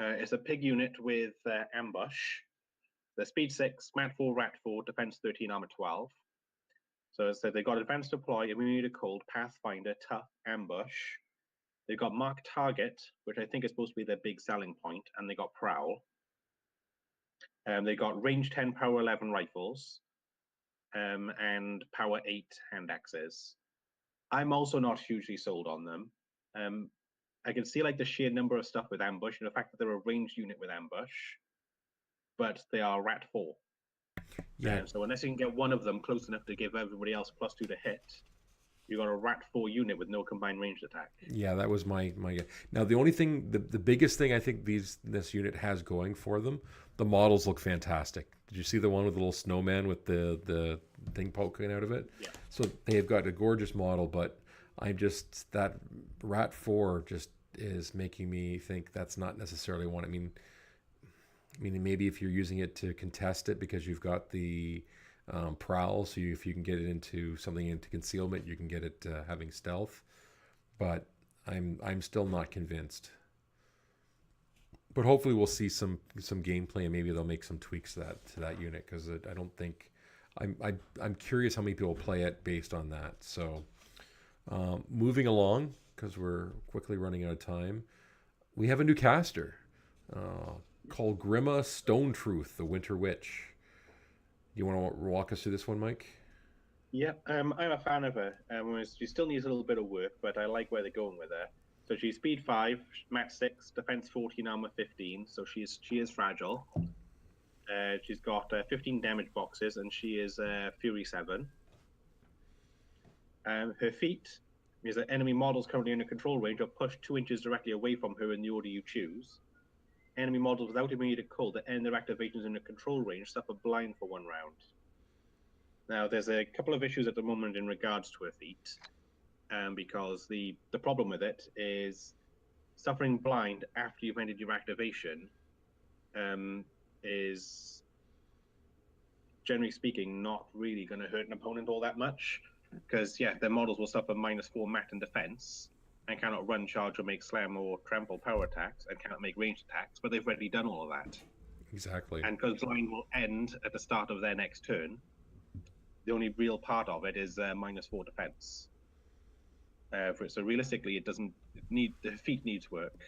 It's a pig unit with ambush. They're speed 6, mat 4, rat 4, defense 13, armor 12. So they've got advanced deploy, immunity to cold, pathfinder, tough, ambush. They've got mark target, which I think is supposed to be their big selling point, and they got prowl. They got range 10, power 11 rifles, and power 8 hand axes. I'm also not hugely sold on them. I can see like the sheer number of stuff with ambush and the fact that they're a ranged unit with ambush, but they are rat 4. Yeah, So unless you can get one of them close enough to give everybody else +2 to hit, you got a rat 4 unit with no combined ranged attack. yeah, that was my Now the only thing, the biggest thing I think this unit has going for them, the models look fantastic. Did you see the one with the little snowman with the thing poking out of it? Yeah. So they've got a gorgeous model, but that rat 4 just is making me think that's not necessarily one. I mean, maybe if you're using it to contest it because you've got the prowl, so if you can get it into something into concealment, you can get it having stealth. But I'm still not convinced. But hopefully we'll see some gameplay and maybe they'll make some tweaks to that unit because I don't think I'm curious how many people play it based on that. So moving along because we're quickly running out of time, we have a new caster. Called Grimma Stone Truth, the Winter Witch. You want to walk us through this one, Mike? Yeah, I'm a fan of her. She still needs a little bit of work, but I like where they're going with her. So she's speed 5, mat 6, defense 14, armor 15. So she is fragile. She's got 15 damage boxes, and she is Fury 7. Her feat is that enemy models currently in a control range are pushed 2 inches directly away from her in the order you choose. Enemy models without immunity to cold that end their activations in a control range suffer blind for 1 round. Now, there's a couple of issues at the moment in regards to her feat, because the problem with it is suffering blind after you've ended your activation is, generally speaking, not really going to hurt an opponent all that much, because, yeah, their models will suffer -4 mat in defense, and cannot run, charge, or make slam or trample power attacks, and cannot make ranged attacks, but they've already done all of that. Exactly. And because blind will end at the start of their next turn, the only real part of it is -4 defense. So realistically, it doesn't need, the feat needs work.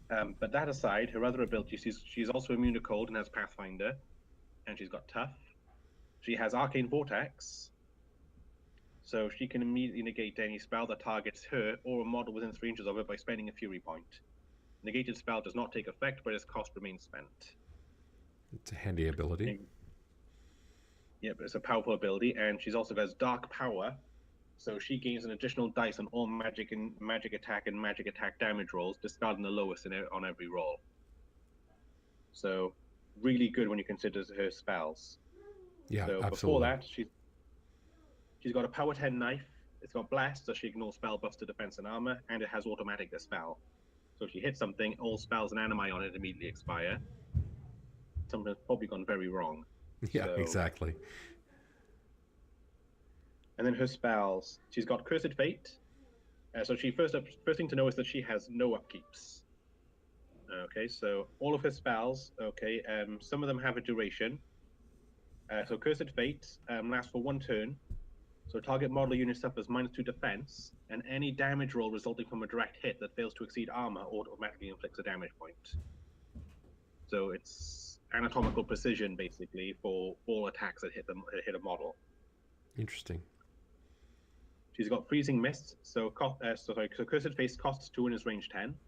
But that aside, her other abilities, she's also immune to cold and has Pathfinder, and she's got Tough. She has Arcane Vortex, so she can immediately negate any spell that targets her or a model within 3 inches of her by spending a Fury point. Negated spell does not take effect, but its cost remains spent. It's a handy ability. Yeah, but it's a powerful ability, and she's also has Dark Power, so she gains an additional dice on all magic attack and magic attack damage rolls, discarding the lowest on every roll. So really good when you consider her spells. Yeah, so absolutely. Before that, she's got a power 10 knife. It's got blast, so she ignores spell buffs to defense and armor, and it has automatic dispel. So if she hits something, all spells and animi on it immediately expire. Something's probably gone very wrong. Yeah, exactly. And then her spells, she's got Cursed Fate. So she first thing to know is that she has no upkeeps. Okay, so all of her spells, okay, some of them have a duration. So Cursed Fate lasts for 1 turn. So target model unit suffers -2 defense, and any damage roll resulting from a direct hit that fails to exceed armor automatically inflicts a damage point. So it's anatomical precision, basically, for all attacks that hit a model. Interesting. She's got Freezing Mist, so Cursed Fate costs 2 and is range 10.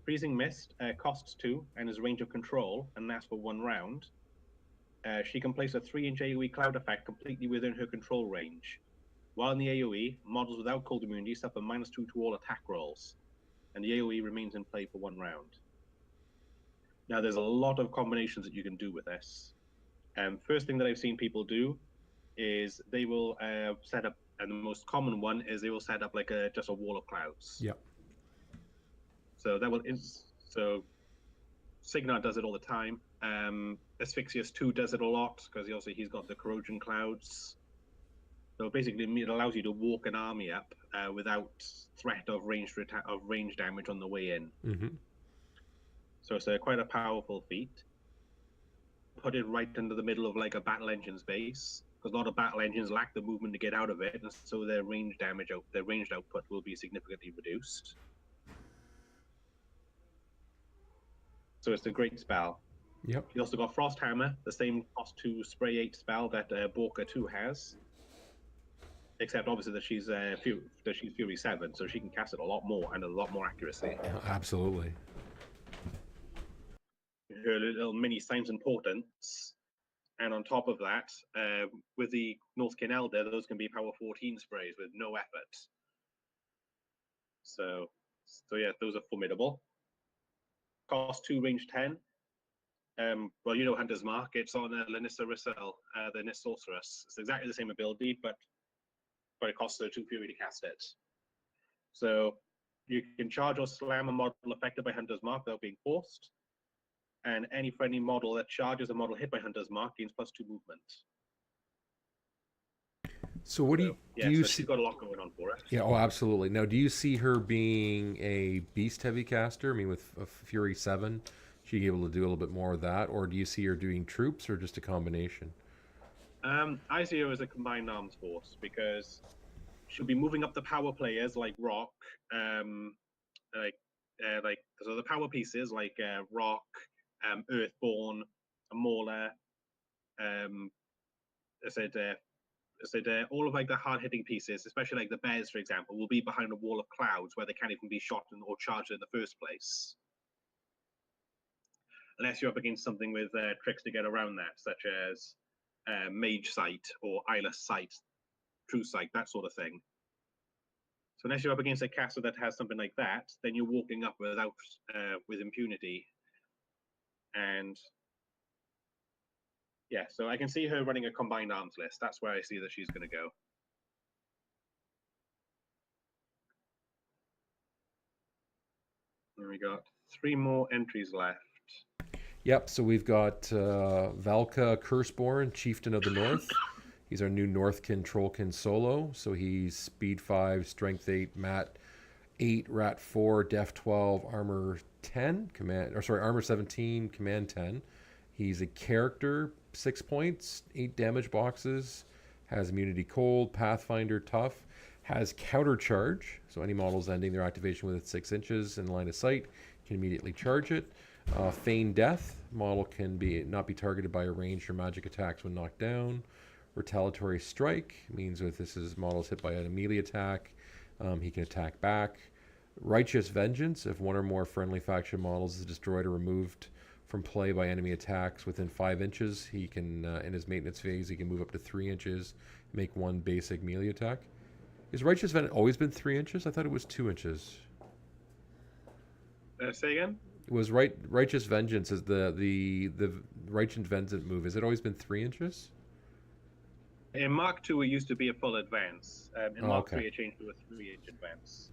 Freezing Mist costs 2 and is range of control and lasts for 1 round. She can place a 3-inch AoE cloud effect completely within her control range. While in the AoE, models without cold immunity suffer -2 to all attack rolls, and the AoE remains in play for 1 round. Now, there's a lot of combinations that you can do with this. First thing that I've seen people do is they will set up, and the most common one is they will set up like just a wall of clouds. Yep. So that will Signar does it all the time. Asphyxius 2 does it a lot because he's got the corrosion clouds. So basically, it allows you to walk an army up without threat of range damage on the way in. Mm-hmm. So it's quite a powerful feat. Put it right into the middle of like a battle engine's base, because a lot of battle engines lack the movement to get out of it, and so their ranged output will be significantly reduced. So it's a great spell. Yep. You also got Frost Hammer, the same cost 2 spray 8 spell that Borka 2 has. Except obviously that she's Fury 7, so she can cast it a lot more and a lot more accuracy. Absolutely. Her little mini signs and portents, and on top of that, with the Northkin Elder, those can be power 14 sprays with no effort. So yeah, those are formidable. Cost 2, range 10. Well, you know Hunter's Mark. It's on Lanissa Rissel, the Nist Sorceress. It's exactly the same ability, but it costs her 2 Fury to cast it. So you can charge or slam a model affected by Hunter's Mark without being forced. And any friendly model that charges a model hit by Hunter's Mark gains +2 movement. So what do you so see? she's got a lot going on for her. Yeah, oh, absolutely. Now, do you see her being a beast heavy caster? I mean, with a Fury 7, she'd able to do a little bit more of that, or do you see her doing troops, or just a combination? I see her as a combined arms force because she'll be moving up the power players like Rock, so the power pieces like Rock, Earthborn, Mauler. I said all of like the hard hitting pieces, especially like the bears, for example, will be behind a wall of clouds where they can't even be shot or charged in the first place. Unless you're up against something with tricks to get around that, such as Mage Sight or Eyeless Sight, True Sight, that sort of thing. So unless you're up against a caster that has something like that, then you're walking up with impunity. And yeah, so I can see her running a combined arms list. That's where I see that she's going to go. And we got 3 more entries left. Yep, so we've got Valka Curseborn, Chieftain of the North. He's our new Northkin Trollkin solo. So he's Speed 5, Strength 8, Mat 8, Rat 4, Def 12, Armor 10, Armor 17, Command 10. He's a character, 6 points, 8 damage boxes, has immunity cold, Pathfinder tough, has counter charge. So any models ending their activation within 6 inches in line of sight can immediately charge it. Feign Death, model can not be targeted by a ranged or magic attacks when knocked down. Retaliatory Strike means if this is models hit by an melee attack, he can attack back. Righteous Vengeance, if one or more friendly faction models is destroyed or removed from play by enemy attacks within 5 inches, he can, in his maintenance phase, he can move up to 3 inches, make 1 basic melee attack. Is Righteous Vengeance always been 3 inches? I thought it was 2 inches. Say again? It was Righteous Vengeance is the Righteous Vengeance move. Has it always been 3 inches? In Mark II, it used to be a full advance. In Mark okay. III, it changed to a 3-inch advance.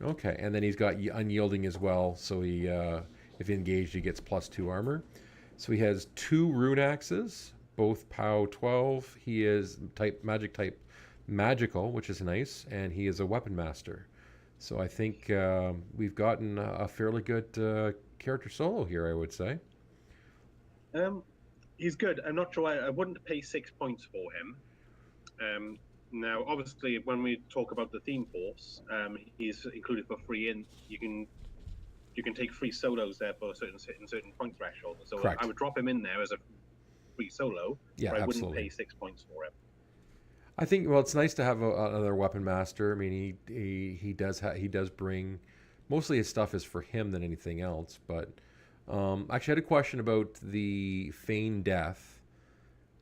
Okay, and then he's got Unyielding as well, so he, if engaged, he gets +2 armor. So he has 2 rune axes, both POW 12. He is magical, which is nice, and he is a weapon master. So I think we've gotten a fairly good character solo here, I would say. He's good. I'm not sure. I wouldn't pay 6 points for him. Now, obviously, when we talk about the theme force, he's included for free, and you can take free solos there for certain point threshold. So Correct. I would drop him in there as a free solo. Yeah, but I absolutely. wouldn't pay 6 points for him. I think it's nice to have another weapon master. I mean, he does bring, mostly his stuff is for him than anything else. But actually, I had a question about the Feign Death.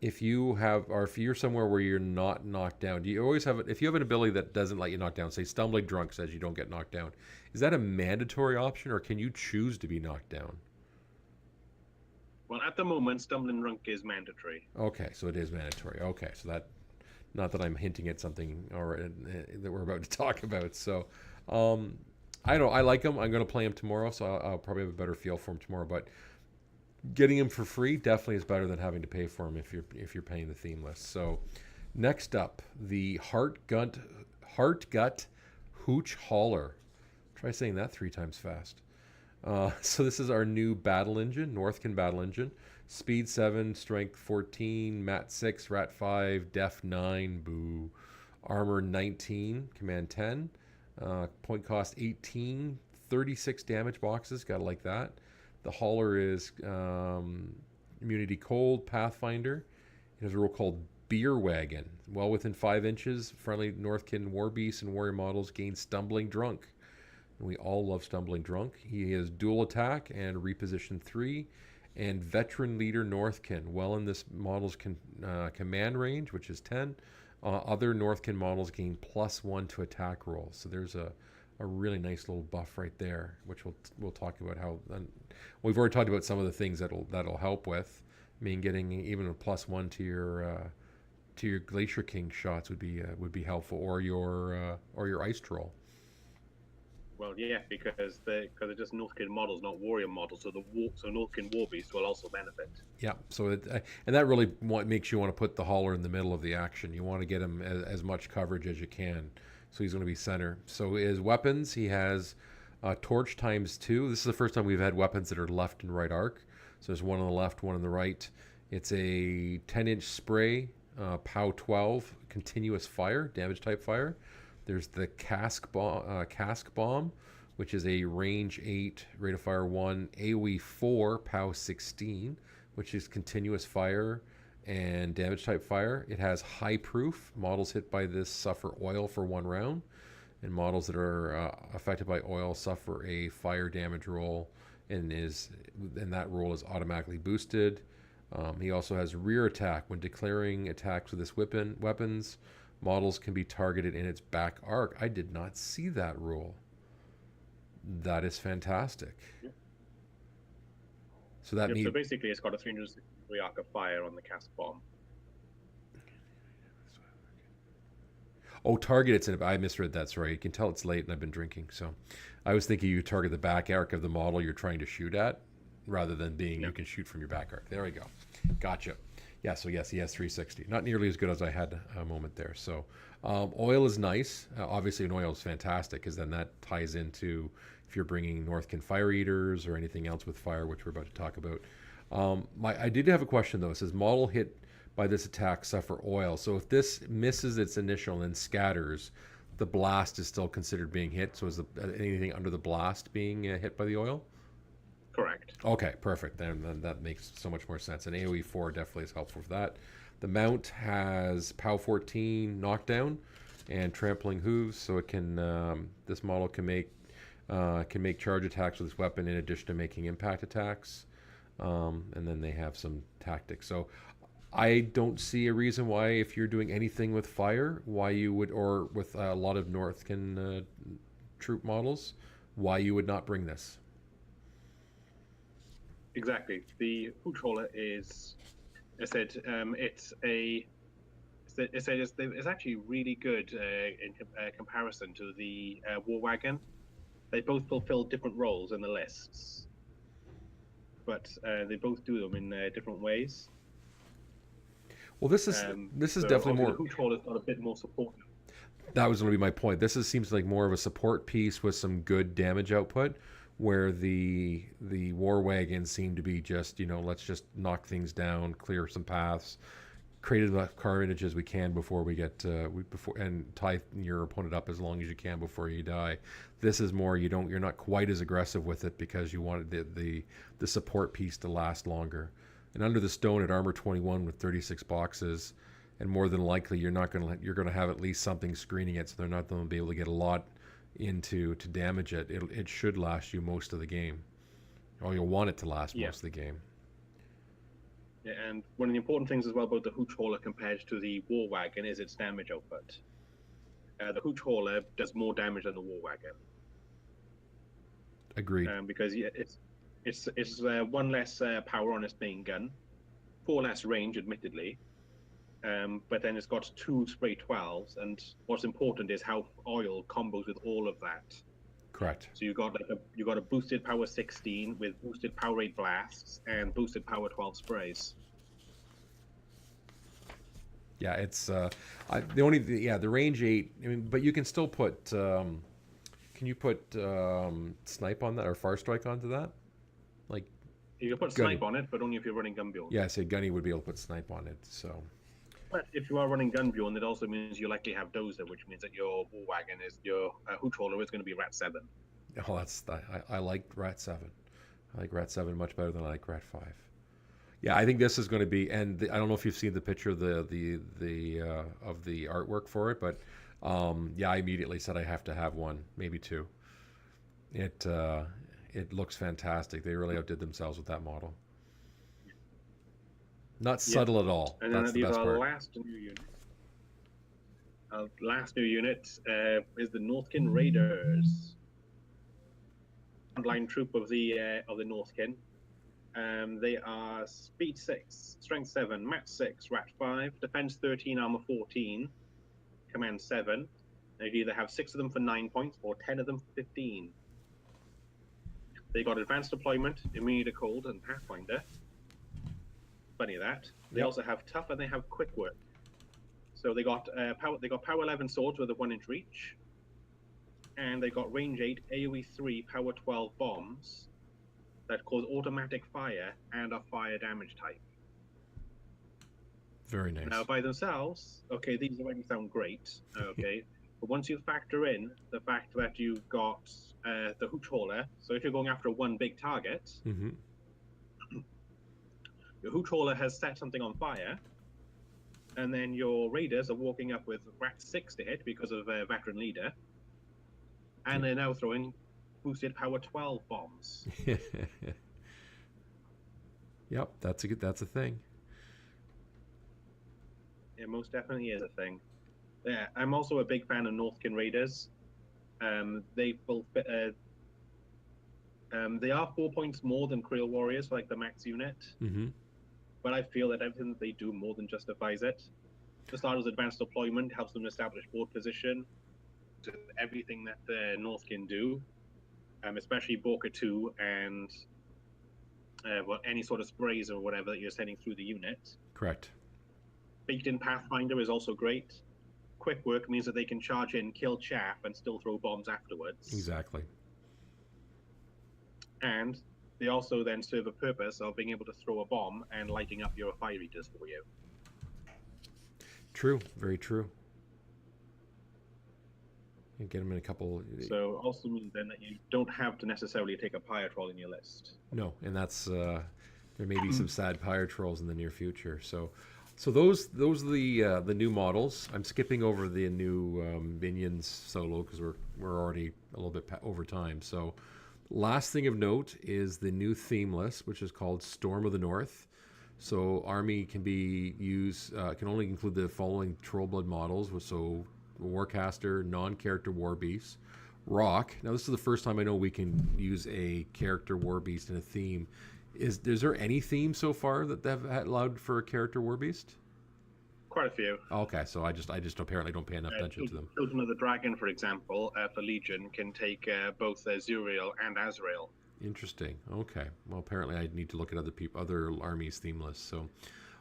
If you're somewhere where you're not knocked down, do you always have if you have an ability that doesn't let you knock down? Say, Stumbling Drunk says you don't get knocked down. Is that a mandatory option, or can you choose to be knocked down? Well, at the moment, Stumbling Drunk is mandatory. Okay, so it is mandatory. Okay, so that. Not that I'm hinting at something that we're about to talk about. So, I like him. I'm going to play him tomorrow, so I'll probably have a better feel for him tomorrow. But getting him for free definitely is better than having to pay for him if you're paying the theme list. So, next up, the Heartgut Hooch Hauler. Try saying that 3 times fast. So this is our new battle engine, Northkin battle engine. Speed 7, Strength 14, Mat 6, Rat 5, Def 9, boo. Armor 19, Command 10. Point cost 18, 36 damage boxes, gotta like that. The Hauler is Immunity Cold, Pathfinder. It has a rule called Beer Wagon. Well within 5 inches, friendly Northkin War Beast and Warrior models gain Stumbling Drunk. And we all love Stumbling Drunk. He has dual attack and reposition 3. And Veteran Leader Northkin. Well in this model's command range, which is 10. Other Northkin models gain +1 to attack rolls. So there's a really nice little buff right there, which we'll talk about how. We've already talked about some of the things that'll help with. I mean, getting even a +1 to your Glacier King shots would be helpful, or your Ice Troll. Well, yeah, because they're just Northkin models, not warrior models. So Northkin War Beast will also benefit. Yeah. So and that really makes you want to put the hauler in the middle of the action. You want to get him as much coverage as you can. So he's going to be center. So his weapons, he has Torch ×2. This is the first time we've had weapons that are left and right arc. So there's one on the left, one on the right. It's a 10-inch spray, POW 12, continuous fire, damage type fire. There's the cask bomb, which is a range 8, rate of fire 1, AoE 4, POW 16, which is continuous fire and damage type fire. It has high proof. Models hit by this suffer oil for 1 round, and models that are affected by oil suffer a fire damage roll, and that roll is automatically boosted. He also has rear attack. When declaring attacks with this weapons, models can be targeted in its back arc. I did not see that rule. That is fantastic. Yeah. So so basically, it's got a 360-degree arc of fire on the cask bomb. Oh, target it's in. I misread that. Sorry, you can tell it's late and I've been drinking. So, I was thinking you target the back arc of the model you're trying to shoot at, rather than being you can shoot from your back arc. There we go. Gotcha. Yeah. So yes, he has 360. Not nearly as good as I had a moment there. So, oil is nice. Obviously, an oil is fantastic because then that ties into if you're bringing Northkin Fire Eaters or anything else with fire, which we're about to talk about. I did have a question though. It says model hit by this attack suffer oil. So if this misses its initial and scatters, the blast is still considered being hit. So is anything under the blast being hit by the oil? Correct. Okay, perfect. Then that makes so much more sense. And AoE 4 definitely is helpful for that. The mount has POW 14 knockdown and trampling hooves, so it can this model can make charge attacks with this weapon in addition to making impact attacks. And then they have some tactics. So I don't see a reason why, if you're doing anything with fire, why you would, or with a lot of Northkin troop models, why you would not bring this. Exactly. The Hoot Hauler is, I said, it's actually really good in comparison to the War Wagon. They both fulfill different roles in the lists, but they both do them in different ways. Well, this is definitely more. The Hoot Hauler's got a bit more support. That was going to be my point. Seems like more of a support piece with some good damage output, where the War Wagons seem to be just, let's just knock things down, clear some paths, create enough carnage as we can before we get and tie your opponent up as long as you can before you die. This is more you're not quite as aggressive with it because you wanted the support piece to last longer. And under the stone at armor 21 with 36 boxes, and more than likely you're going to have at least something screening it, so they're not going to be able to get a lot to damage it. It should last you most of the game, or you'll want it to last most of the game. Yeah, and one of the important things as well about the Hoot Hauler compared to the War Wagon is its damage output. The Hoot Hauler does more damage than the War Wagon. Agreed. Because it's 1 less power on its main gun, 4 less range, admittedly. But then it's got 2 spray 12s, and what's important is how oil combos with all of that. Correct. So you got a boosted power 16 with boosted power 8 blasts and boosted power 12 sprays. Yeah, it's the range 8. I mean, but you can still put. Can you put snipe on that or far strike onto that? Like you can put Gunny. snipe on it, but only if you're running Gunbjorn. Yeah, I say Gunny would be able to put snipe on it. So. But if you are running Gunbjorn, it also means you likely have Dozer, which means that your War Wagon your Hoot Hauler is going to be Rat 7. Oh, I like Rat 7. I like Rat 7 much better than I like Rat 5. Yeah, I think this is going to be, and I don't know if you've seen the picture of of the artwork for it, but yeah, I immediately said I have to have one, maybe two. It it looks fantastic. They really outdid themselves with that model. Not Yep. subtle at all. And That's then the these best are part. last new unit. Last new unit is the Northkin Raiders, frontline troop of the Northkin. They are speed 6, strength 7, match 6, rat 5, defense 13, armor 14, command 7. They either have 6 of them for 9 points or 10 of them for 15. They got advanced deployment, immunity to cold, and pathfinder. Funny that. They Yep. also have tough and they have quick work. So they got power 11 swords with a 1-inch reach, and they got range 8 AoE 3 power 12 bombs that cause automatic fire and are fire damage type. Very nice. Now, by themselves, okay, these already sound great, okay, but once you factor in the fact that you've got the hooch hauler, so if you're going after one big target, Mm-hmm. your hooch hauler has set something on fire, and then your raiders are walking up with rat 6 to hit because of veteran leader, and they're now throwing boosted power 12 bombs. Yep, that's a thing. It most definitely is a thing. Yeah, I'm also a big fan of Northkin Raiders. They are 4 points more than Creel Warriors, like the max unit. Mm-hmm. But I feel that everything that they do more than justifies it. For starters, advanced deployment helps them establish board position. To everything that the Northkin do, especially Borka 2 and any sort of sprays or whatever that you're sending through the unit. Correct. Baked in Pathfinder is also great. Quick work means that they can charge in, kill chaff, and still throw bombs afterwards. Exactly. And they also then serve a purpose of being able to throw a bomb and lighting up your fire eaters for you. True. Very true. And get them in a couple. So also means then that you don't have to necessarily take a pyre troll in your list. No, and that's there may be some sad pyre trolls in the near future. So those are the new models. I'm skipping over the new minions solo because we're already a little bit over time. So last thing of note is the new Themelis, which is called Storm of the North. So army can be used can only include the following Trollblood models. So Warcaster, non-character War Beast, Rock. Now this is the first time I know we can use a character War Beast in a theme. Is there any theme so far that they've allowed for a character War Beast? Quite a few. Okay, so I just apparently don't pay enough attention to them. Children of the Dragon, for example, for Legion, can take both Zuriel and Azrael. Interesting. Okay. Well, apparently I need to look at other armies theme lists. So,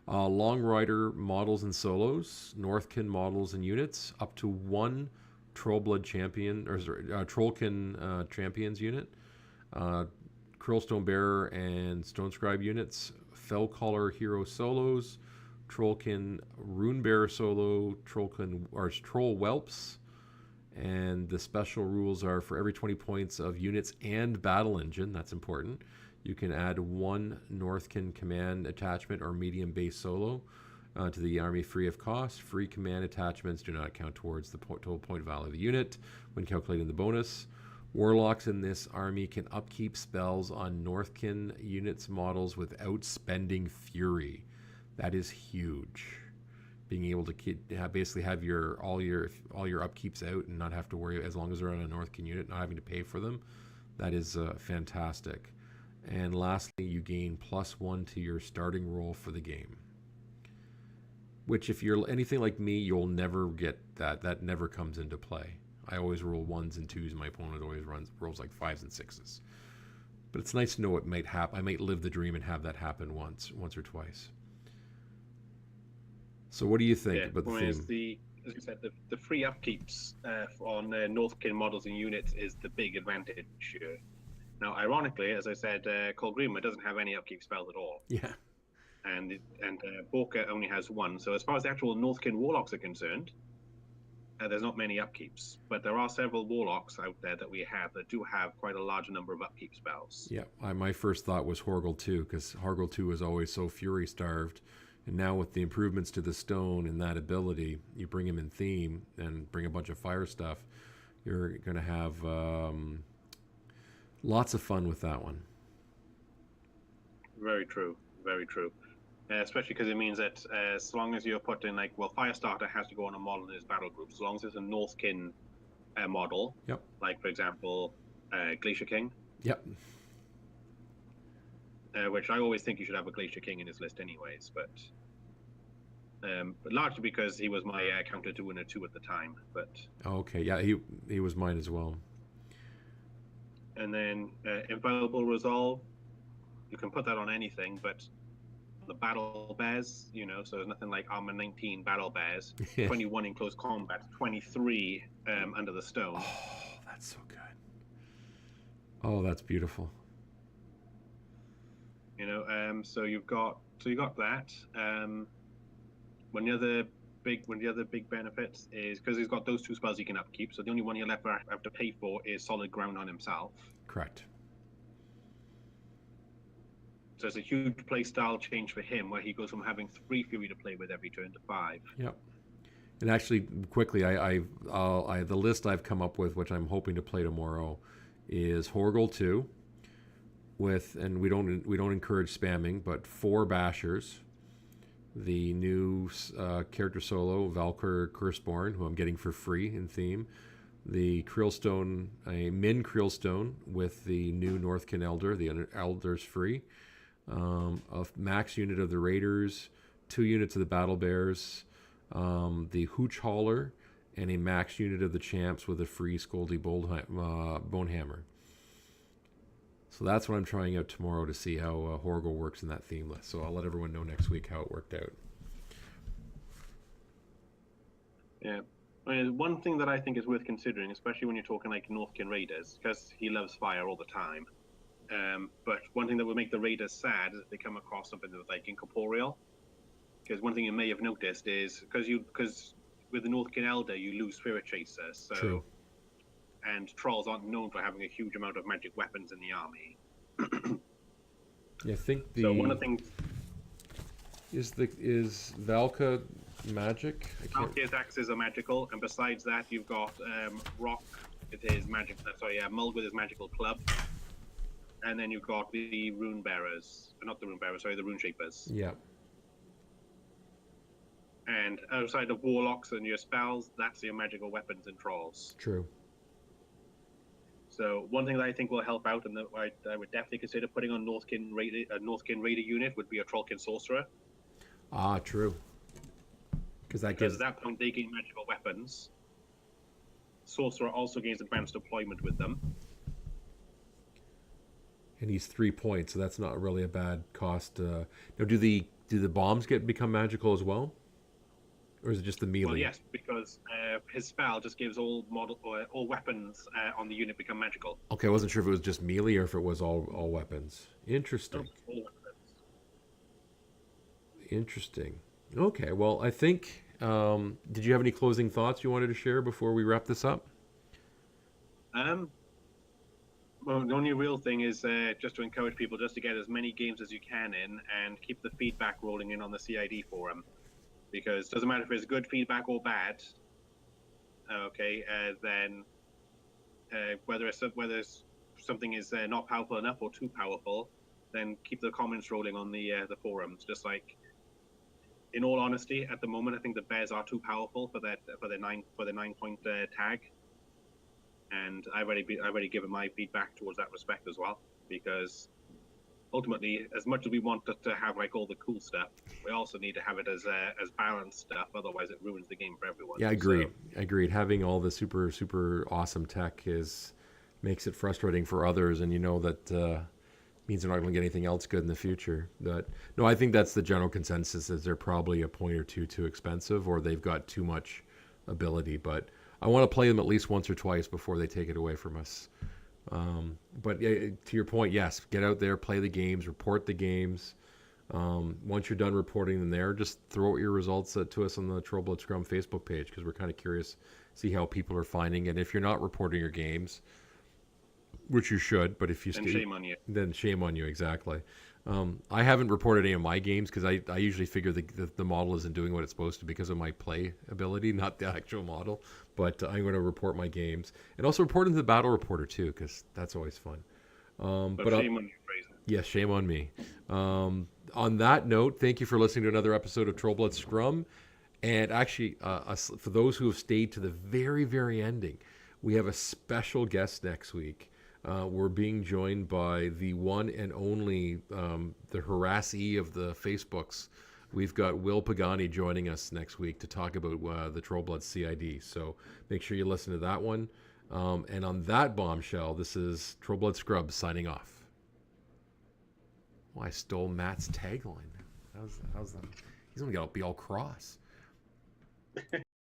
Long Rider models and solos, Northkin models and units, up to one Trollblood champion or Trollkin champions unit, Curlstone Bearer and Stone Scribe units, Fellcaller hero solos, Trollkin Rune Bearer solo, Troll Whelps, and the special rules are for every 20 points of units and battle engine. That's important. You can add one Northkin command attachment or medium base solo to the army free of cost. Free command attachments do not count towards the total point value of the unit when calculating the bonus. Warlocks in this army can upkeep spells on Northkin units models without spending Fury. That is huge. Being able to basically have all your upkeeps out and not have to worry, as long as they're on a Northkin unit, not having to pay for them. That is fantastic. And lastly, you gain +1 to your starting roll for the game. Which, if you're anything like me, you'll never get that. That never comes into play. I always roll 1s and 2s. My opponent always rolls like 5s and 6s. But it's nice to know it might happen. I might live the dream and have that happen once or twice. So what do you think about the theme? As you said, the free upkeeps on Northkin models and units is the big advantage here. Now, ironically, as I said, Colgrima doesn't have any upkeep spells at all. Yeah. And Borka only has one. So as far as the actual Northkin Warlocks are concerned, there's not many upkeeps, but there are several warlocks out there that we have that do have quite a large number of upkeep spells. Yeah, my first thought was Horgel 2, because Horgel 2 is always so fury starved. And now with the improvements to the stone and that ability, you bring him in theme and bring a bunch of fire stuff, you're going to have lots of fun with that one. Very true. Very true. Especially because it means that as long as you're putting Firestarter has to go on a model in his battle group. As long as it's a Northkin model, Yep. like for example, Glacier King. Yep. Which I always think you should have a Glacier King in his list, anyways. But largely because he was my counter 2 and a 2 at the time. But okay, yeah, he was mine as well. And then Infallible Resolve, you can put that on anything, but the Battle Bears, so there's nothing like Armor 19 Battle Bears, 21 in close combat, 23 under the stone. Oh, that's so good. Oh, that's beautiful. So you got that. One of the other big benefits is because he's got those 2 spells he can upkeep. So the only one you'll ever have to pay for is Solid Ground on himself. Correct. So it's a huge play style change for him, where he goes from having 3 fury to play with every turn to 5. Yep. And actually, quickly, I the list I've come up with, which I'm hoping to play tomorrow, is Horgel 2, and we don't encourage spamming, but 4 Bashers, the new character solo Valkyr Curseborn, who I'm getting for free in theme, the Creelstone, a Min Creelstone with the new Northkin Elder, the Elder's free. A max unit of the Raiders, 2 units of the Battle Bears, the Hooch Hauler, and a max unit of the Champs with a free Scoldy Bonehammer. So that's what I'm trying out tomorrow to see how Horgel works in that theme list. So I'll let everyone know next week how it worked out. Yeah. One thing that I think is worth considering, especially when you're talking like Northkin Raiders, because he loves fire all the time. But one thing that would make the Raiders sad is if they come across something that's like incorporeal. Because one thing you may have noticed is because with the Northkin Elder you lose Spirit Chaser, so True. And trolls aren't known for having a huge amount of magic weapons in the army. Yeah, I think So one of the things is Valka magic. Valkyr's axes are magical, and besides that you've got Rock with his magic. Mulg with his magical club. And then you've got the Rune Bearers, not the Rune Bearers, sorry, the Rune Shapers. Yeah. And outside of Warlocks and your spells, that's your magical weapons and trolls. True. So one thing that I think will help out, and that I would definitely consider putting on Northkin Raider unit, would be a Trollkin Sorcerer. Ah, true. Because at that point they gain magical weapons. Sorcerer also gains advanced deployment with them. And he's 3 points, so that's not really a bad cost. Now, do the bombs become magical as well, or is it just the melee? Well, yes, because his spell just gives all weapons on the unit become magical. Okay, I wasn't sure if it was just melee or if it was all weapons. Interesting. All weapons. Interesting. Okay, well, I think. Did you have any closing thoughts you wanted to share before we wrap this up? Well, the only real thing is just to encourage people just to get as many games as you can in and keep the feedback rolling in on the CID forum. Because it doesn't matter if it's good feedback or bad, then whether something is not powerful enough or too powerful, then keep the comments rolling on the forums. Just like, in all honesty, at the moment, I think the Bears are too powerful for their 9-point tag. And I've already given my feedback towards that respect as well, because ultimately, as much as we want to have like all the cool stuff, we also need to have it as balanced stuff. Otherwise, it ruins the game for everyone. Yeah, agreed. Having all the super awesome tech makes it frustrating for others, and that means they're not going to get anything else good in the future. But no, I think that's the general consensus: is they're probably a point or two too expensive, or they've got too much ability. But I want to play them at least once or twice before they take it away from us. But to your point, yes, get out there, play the games, report the games. Once you're done reporting them there, just throw out your results to us on the TrollbloodScrum Facebook page, because we're kind of curious see how people are finding it. If you're not reporting your games, which you should, but if you Then shame on you. then shame on you, exactly. I haven't reported any of my games because I usually figure the model isn't doing what it's supposed to because of my play ability, not the actual model. But I'm going to report my games and also report into the battle reporter too, because that's always fun. But shame on you, Fraser. Yes, shame on me. On that note, thank you for listening to another episode of TrollbloodScrum. And actually, for those who have stayed to the very, very ending, we have a special guest next week. We're being joined by the one and only, the harassee of the Facebooks. We've got Will Pagani joining us next week to talk about the Trollblood CID. So make sure you listen to that one. And on that bombshell, this is Trollblood Scrub signing off. Oh, I stole Matt's tagline. How's that? He's going to be all cross.